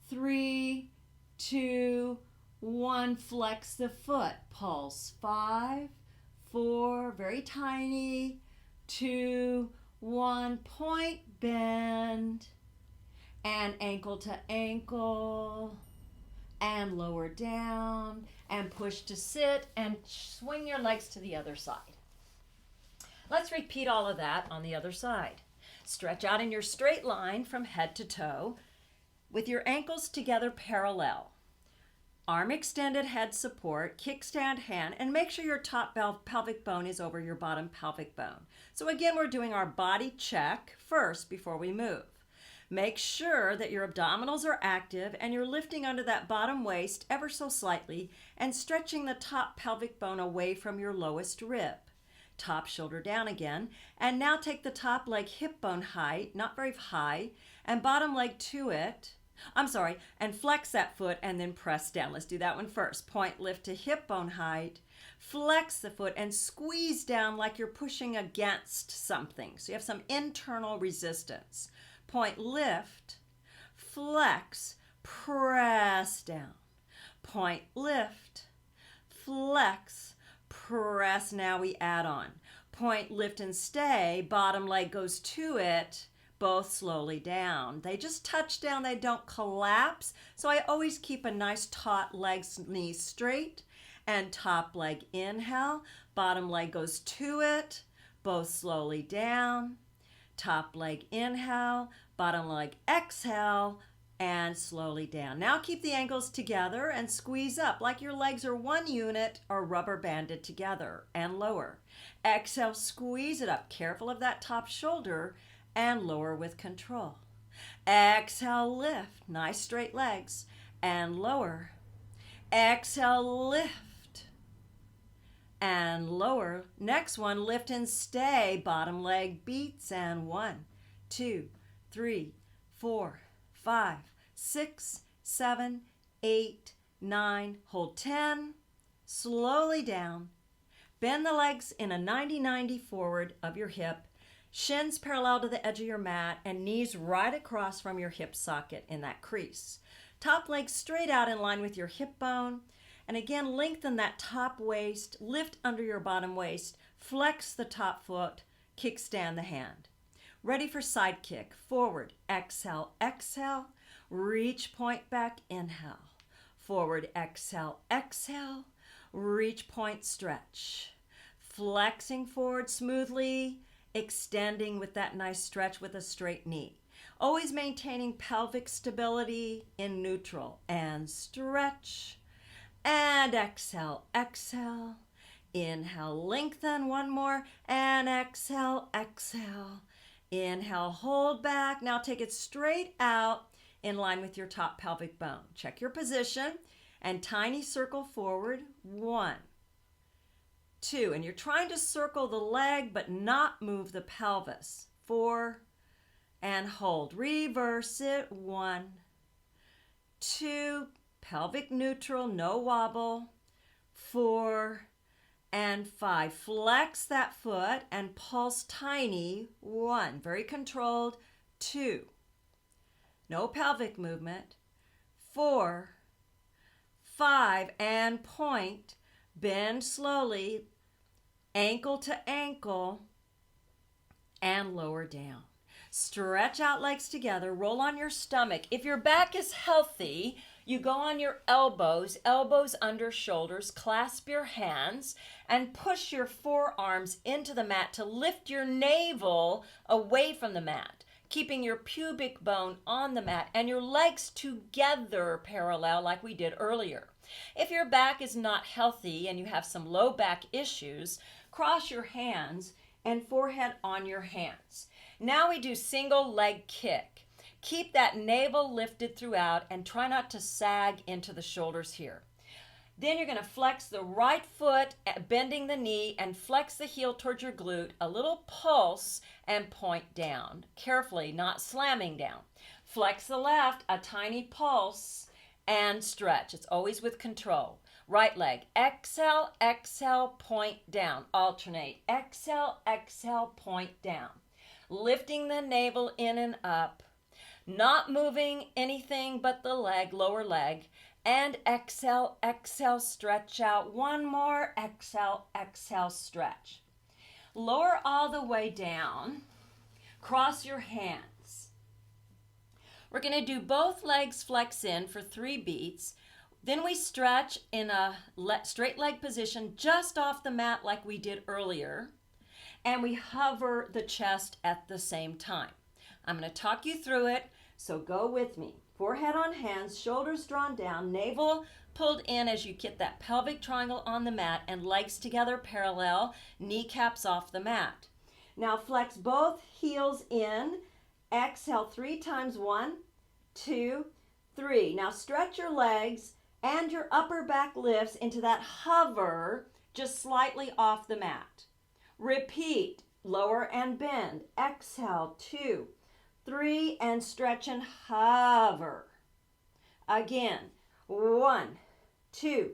3, 2, 1. Flex the foot. Pulse 5, 4, very tiny, 2, 1. Point bend and ankle to ankle and lower down and push to sit and swing your legs to the other side. Let's repeat all of that on the other side. Stretch out in your straight line from head to toe with your ankles together parallel. Arm extended, head support, kickstand hand, and make sure your top pelvic bone is over your bottom pelvic bone. So again, we're doing our body check first before we move. Make sure that your abdominals are active and you're lifting under that bottom waist ever so slightly and stretching the top pelvic bone away from your lowest rib. Top shoulder down again, and now take the top leg hip bone height, not very high, and bottom leg to it. And flex that foot and then press down. Let's do that one first. Point lift to hip bone height, flex the foot and squeeze down like you're pushing against something. So you have some internal resistance. Point lift, flex, press down. Point lift, flex, press. Now we add on. Point lift and stay, bottom leg goes to it, both slowly down. They just touch down, they don't collapse. So I always keep a nice taut legs, knees straight, and top leg inhale, bottom leg goes to it, both slowly down. Top leg inhale, bottom leg exhale, and slowly down. Now keep the ankles together and squeeze up like your legs are one unit or rubber banded together, and lower. Exhale, squeeze it up. Careful of that top shoulder and lower with control. Exhale, lift. Nice straight legs and lower. Exhale, lift and lower. Next one, lift and stay. Bottom leg beats and 1, 2, 3, 4, 5, 6, 7, 8, 9. Hold 10. Slowly down. Bend the legs in a 90-90 forward of your hip. Shins parallel to the edge of your mat and knees right across from your hip socket in that crease. Top leg straight out in line with your hip bone. And again, lengthen that top waist, lift under your bottom waist, flex the top foot, kickstand the hand. Ready for side kick. Forward, exhale, exhale. Reach, point back, inhale. Forward, exhale, exhale. Reach, point, stretch. Flexing forward smoothly, extending with that nice stretch with a straight knee. Always maintaining pelvic stability in neutral. And stretch. And exhale, exhale. Inhale, lengthen, one more. And exhale, exhale. Inhale, hold back. Now take it straight out in line with your top pelvic bone. Check your position and tiny circle forward. 1, 2. And you're trying to circle the leg but not move the pelvis. 4, and hold. Reverse it. 1, 2. Pelvic neutral, no wobble. 4 and 5. Flex that foot and pulse tiny. 1, very controlled. 2, no pelvic movement. 4, 5, and point. Bend slowly, ankle to ankle, and lower down. Stretch out legs together, roll on your stomach. If your back is healthy, you go on your elbows, elbows under shoulders, clasp your hands, and push your forearms into the mat to lift your navel away from the mat, keeping your pubic bone on the mat and your legs together parallel like we did earlier. If your back is not healthy and you have some low back issues, cross your hands and forehead on your hands. Now we do single leg kick. Keep that navel lifted throughout and try not to sag into the shoulders here. Then you're going to flex the right foot, bending the knee, and flex the heel towards your glute, a little pulse, and point down. Carefully, not slamming down. Flex the left, a tiny pulse, and stretch. It's always with control. Right leg, exhale, exhale, point down. Alternate, exhale, exhale, point down. Lifting the navel in and up. Not moving anything but the leg, lower leg. And exhale, exhale, stretch out. One more, exhale, exhale, stretch. Lower all the way down. Cross your hands. We're going to do both legs flex in for 3 beats. Then we stretch in a straight leg position just off the mat like we did earlier. And we hover the chest at the same time. I'm going to talk you through it, so go with me. Forehead on hands, shoulders drawn down, navel pulled in as you get that pelvic triangle on the mat, and legs together parallel, kneecaps off the mat. Now flex both heels in. Exhale 3 times. 1, 2, 3. Now stretch your legs and your upper back lifts into that hover just slightly off the mat. Repeat, lower and bend. Exhale, 2, 3, and stretch and hover. Again, 1, 2,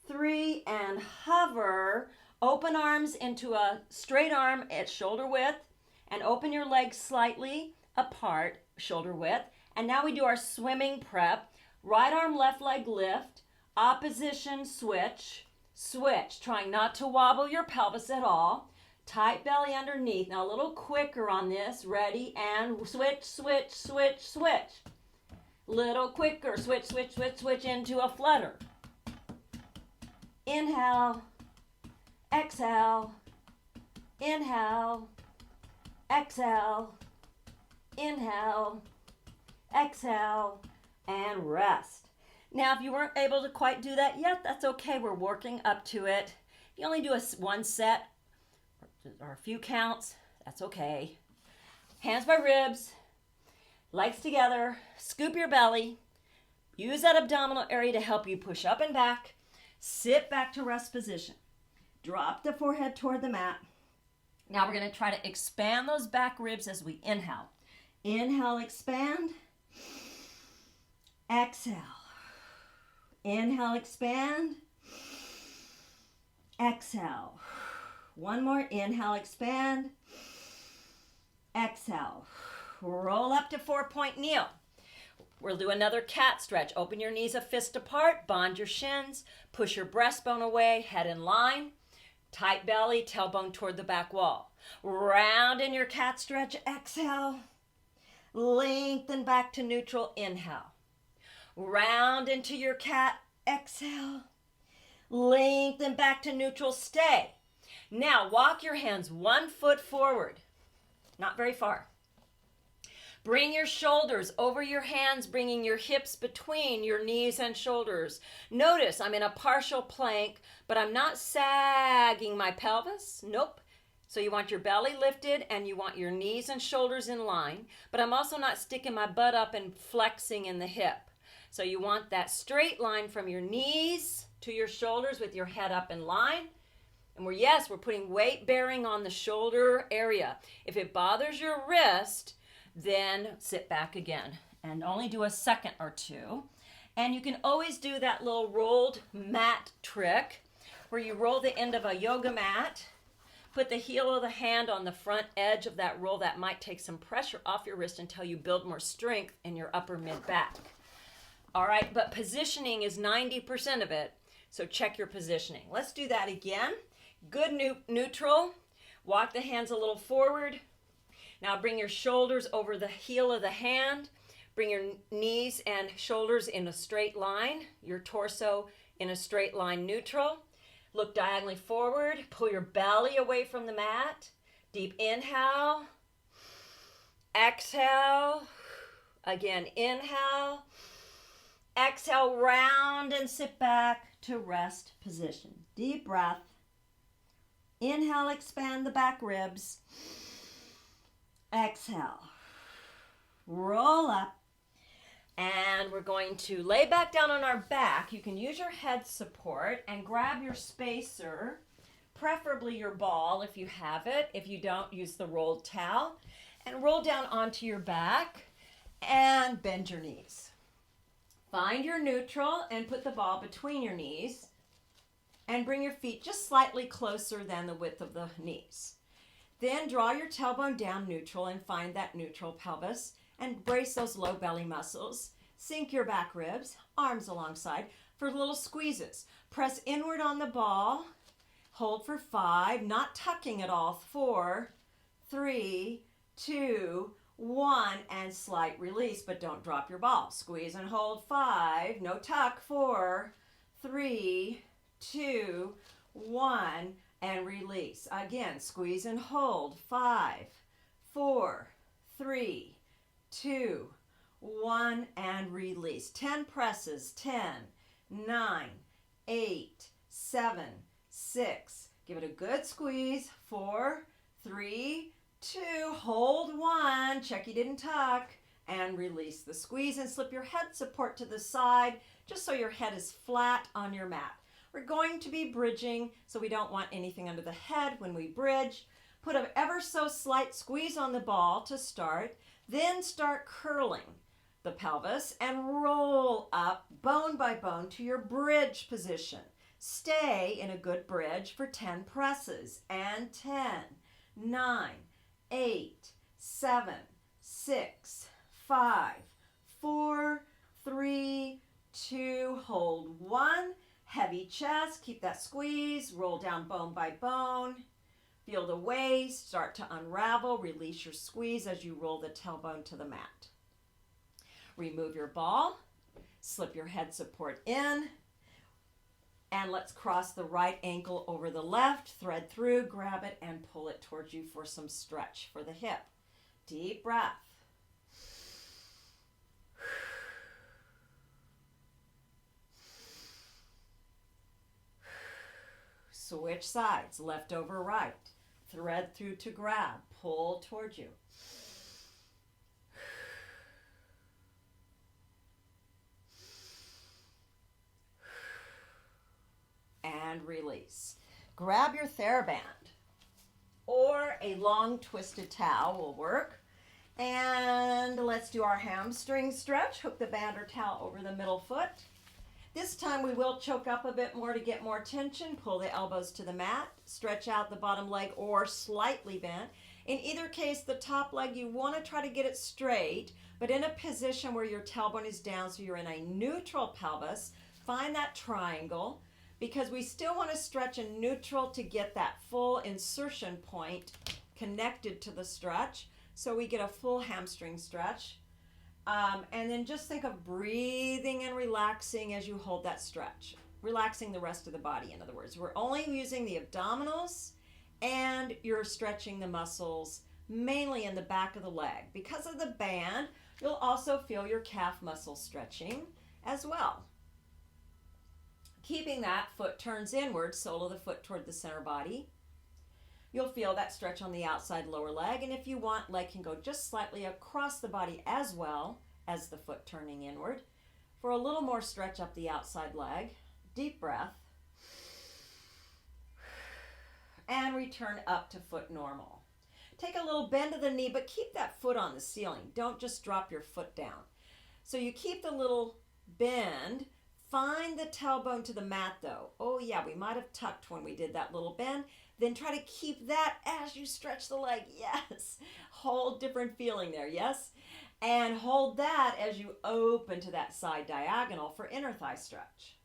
3, and hover. Open arms into a straight arm at shoulder width, and open your legs slightly apart, shoulder width. And now we do our swimming prep. Right arm, left leg lift, opposition switch, switch, trying not to wobble your pelvis at all. Tight belly underneath. Now a little quicker on this. Ready, and switch, switch, switch, switch. Little quicker. Switch, switch, switch, switch into a flutter. Inhale, exhale, inhale, exhale, inhale, exhale, and rest. Now, if you weren't able to quite do that yet, that's okay. We're working up to it. If you only do one set or a few counts, that's okay. Hands by ribs, legs together, scoop your belly. Use that abdominal area to help you push up and back. Sit back to rest position. Drop the forehead toward the mat. Now we're going to try to expand those back ribs as we inhale. Inhale, expand. Exhale. Inhale, expand. Exhale. One more. Inhale, expand. Exhale. Roll up to 4-point kneel. We'll do another cat stretch. Open your knees a fist apart. Bond your shins. Push your breastbone away. Head in line. Tight belly. Tailbone toward the back wall. Round in your cat stretch. Exhale. Lengthen back to neutral. Inhale. Round into your cat. Exhale. Lengthen back to neutral. Stay. Now walk your hands 1 foot forward. Not very far. Bring your shoulders over your hands, bringing your hips between your knees and shoulders. Notice I'm in a partial plank, but I'm not sagging my pelvis. Nope. So you want your belly lifted and you want your knees and shoulders in line, but I'm also not sticking my butt up and flexing in the hip. So you want that straight line from your knees to your shoulders with your head up in line. And we're putting weight bearing on the shoulder area. If it bothers your wrist, then sit back again and only do a second or two. And you can always do that little rolled mat trick where you roll the end of a yoga mat, put the heel of the hand on the front edge of that roll. That might take some pressure off your wrist until you build more strength in your upper mid back. All right, but positioning is 90% of it, so check your positioning. Let's do that again. Good neutral. Walk the hands a little forward. Now bring your shoulders over the heel of the hand. Bring your knees and shoulders in a straight line. Your torso in a straight line neutral. Look diagonally forward. Pull your belly away from the mat. Deep inhale. Exhale. Again, inhale. Exhale, round and sit back to rest position. Deep breath. Inhale, expand the back ribs. Exhale. Roll up And we're going to lay back down on our back. You can use your head support and grab your spacer, preferably your ball if you have it. If you don't, use the rolled towel. And roll down onto your back and bend your knees. Find your neutral and put the ball between your knees. And bring your feet just slightly closer than the width of the knees. Then draw your tailbone down neutral and find that neutral pelvis. And brace those low belly muscles. Sink your back ribs, arms alongside for little squeezes. Press inward on the ball. Hold for 5, not tucking at all. 4, 3, 2, 1, and slight release, but don't drop your ball. Squeeze and hold. 5, no tuck. 4, 3, 2, 1, and release. Again, squeeze and hold. 5, 4, 3, 2, 1, and release. 10 presses. 10, 9, 8, 7, 6. Give it a good squeeze. 4, 3, 2. Hold 1. Check you didn't tuck. And release the squeeze and slip your head support to the side just so your head is flat on your mat. We're going to be bridging, so we don't want anything under the head when we bridge. Put an ever so slight squeeze on the ball to start. Then start curling the pelvis and roll up bone by bone to your bridge position. Stay in a good bridge for 10 presses. And 10, 9, 8, 7, 6, 5, 4, 3, 2, hold 1. Heavy chest, keep that squeeze, roll down bone by bone. Feel the waist start to unravel. Release your squeeze as you roll the tailbone to the mat. Remove your ball. Slip your head support in. And let's cross the right ankle over the left. Thread through, grab it, and pull it towards you for some stretch for the hip. Deep breath. Switch sides, left over right. Thread through to grab, pull towards you. And release. Grab your TheraBand or a long twisted towel will work. And let's do our hamstring stretch. Hook the band or towel over the middle foot. This time we will choke up a bit more to get more tension. Pull the elbows to the mat. Stretch out the bottom leg or slightly bent. In either case, the top leg, you want to try to get it straight, but in a position where your tailbone is down, so you're in a neutral pelvis. Find that triangle because we still want to stretch in neutral to get that full insertion point connected to the stretch so we get a full hamstring stretch. And then just think of breathing and relaxing as you hold that stretch. Relaxing the rest of the body, in other words. We're only using the abdominals and you're stretching the muscles mainly in the back of the leg. Because of the band, you'll also feel your calf muscle stretching as well. Keeping that foot turns inward, sole of the foot toward the center body. You'll feel that stretch on the outside lower leg, and if you want, leg can go just slightly across the body as well as the foot turning inward. For a little more stretch up the outside leg, deep breath, and return up to foot normal. Take a little bend of the knee, but keep that foot on the ceiling. Don't just drop your foot down. So you keep the little bend. Find the tailbone to the mat though. Oh yeah, we might have tucked when we did that little bend. Then try to keep that as you stretch the leg. Yes. Whole different feeling there. Yes. And hold that as you open to that side diagonal for inner thigh stretch.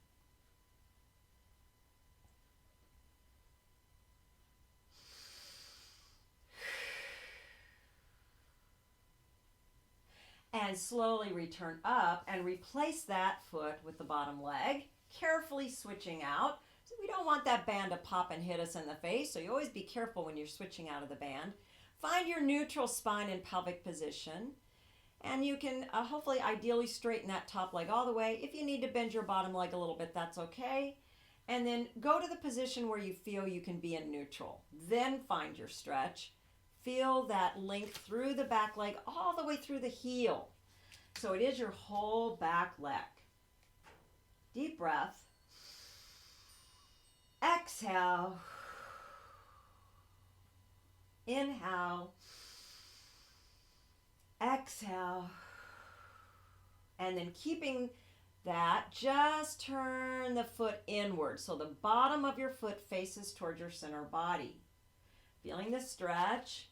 And slowly return up and replace that foot with the bottom leg, carefully switching out. So we don't want that band to pop and hit us in the face, so you always be careful when you're switching out of the band. Find your neutral spine and pelvic position, and you can hopefully ideally straighten that top leg all the way. If you need to bend your bottom leg a little bit, that's okay. And then go to the position where you feel you can be in neutral. Then find your stretch. Feel that length through the back leg all the way through the heel. So it is your whole back leg. Deep breath. Exhale. Inhale. Exhale. And then keeping that, just turn the foot inward. So the bottom of your foot faces towards your center body. Feeling the stretch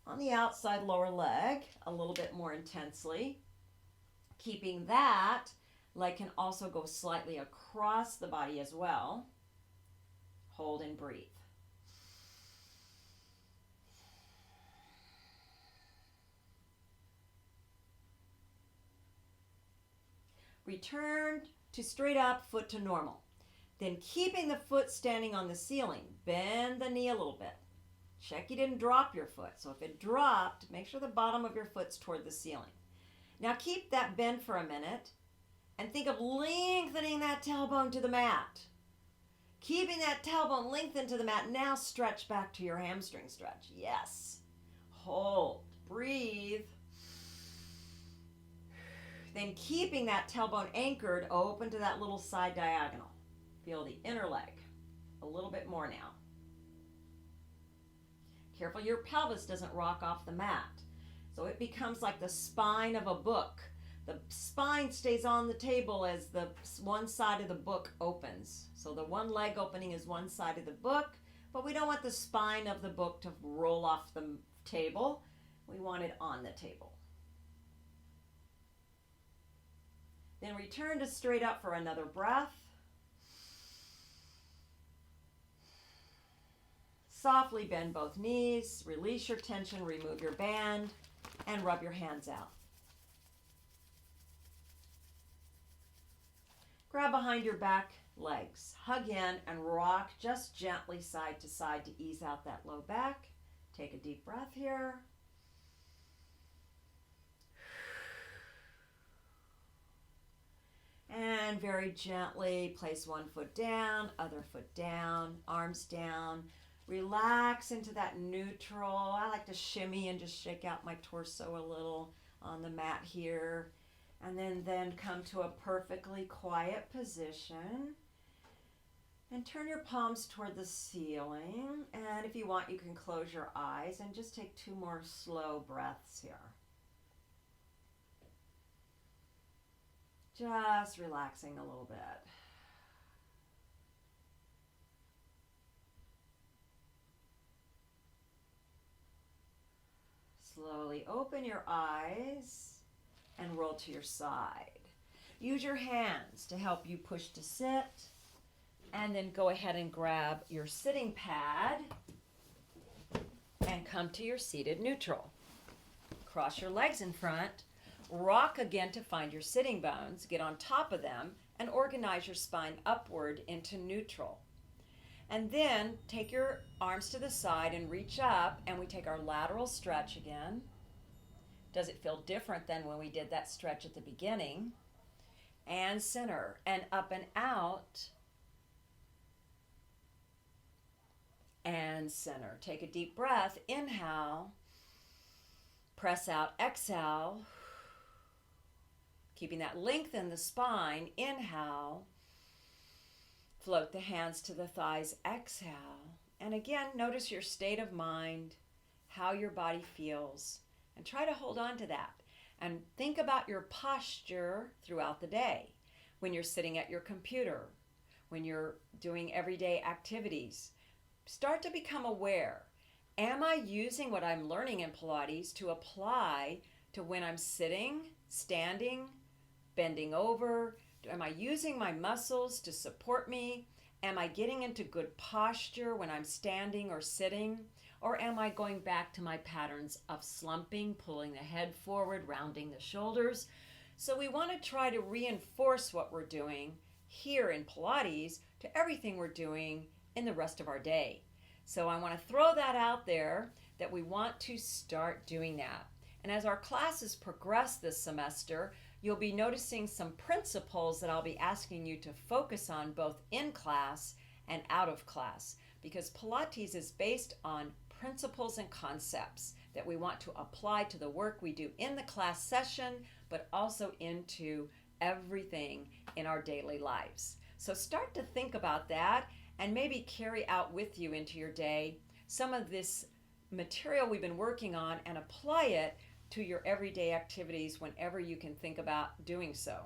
on the outside lower leg a little bit more intensely. Keeping that, leg can also go slightly across the body as well. Hold and breathe. Return to straight up, foot to normal. Then keeping the foot standing on the ceiling, bend the knee a little bit. Check you didn't drop your foot. So if it dropped, make sure the bottom of your foot's toward the ceiling. Now keep that bend for a minute and think of lengthening that tailbone to the mat. Keeping that tailbone lengthened to the mat. Now stretch back to your hamstring stretch. Yes. Hold. Breathe. Then keeping that tailbone anchored, open to that little side diagonal. Feel the inner leg a little bit more now. Careful your pelvis doesn't rock off the mat. So it becomes like the spine of a book. The spine stays on the table as the one side of the book opens. So the one leg opening is one side of the book, but we don't want the spine of the book to roll off the table. We want it on the table. Then return to straight up for another breath. Softly bend both knees, release your tension, remove your band, and rub your hands out. Grab behind your back legs, hug in and rock just gently side to side to ease out that low back. Take a deep breath here. And very gently place one foot down, other foot down, arms down. Relax into that neutral. I like to shimmy and just shake out my torso a little on the mat here. And then come to a perfectly quiet position. And turn your palms toward the ceiling. And if you want, you can close your eyes and just take 2 more slow breaths here. Just relaxing a little bit. Slowly open your eyes and roll to your side. Use your hands to help you push to sit, and then go ahead and grab your sitting pad and come to your seated neutral. Cross your legs in front, rock again to find your sitting bones, get on top of them, and organize your spine upward into neutral. And then take your arms to the side and reach up, and we take our lateral stretch again. Does it feel different than when we did that stretch at the beginning? And center, and up and out, and center. Take a deep breath, inhale, press out, exhale, keeping that length in the spine, inhale, float the hands to the thighs, exhale, and again, notice your state of mind, how your body feels, and try to hold on to that. And think about your posture throughout the day, when you're sitting at your computer, when you're doing everyday activities. Start to become aware. Am I using what I'm learning in Pilates to apply to when I'm sitting, standing, bending over? Am I using my muscles to support me? Am I getting into good posture when I'm standing or sitting? Or am I going back to my patterns of slumping, pulling the head forward, rounding the shoulders? So we want to try to reinforce what we're doing here in Pilates to everything we're doing in the rest of our day. So I want to throw that out there, that we want to start doing that. And as our classes progress this semester, you'll be noticing some principles that I'll be asking you to focus on both in class and out of class, because Pilates is based on principles and concepts that we want to apply to the work we do in the class session, but also into everything in our daily lives. So start to think about that and maybe carry out with you into your day some of this material we've been working on and apply it to your everyday activities whenever you can think about doing so.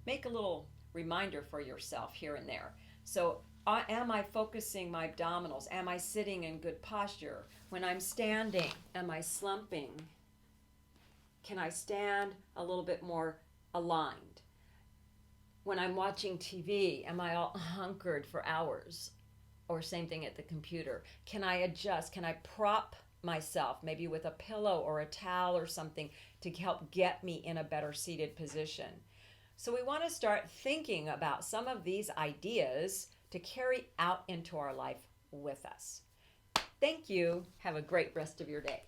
Make a little reminder for yourself here and there. So am I focusing my abdominals? Am I sitting in good posture? When I'm standing, am I slumping? Can I stand a little bit more aligned? When I'm watching TV, am I all hunkered for hours? Or same thing at the computer. Can I adjust? Can I prop myself maybe with a pillow or a towel or something to help get me in a better seated position? So we want to start thinking about some of these ideas to carry out into our life with us. Thank you. Have a great rest of your day.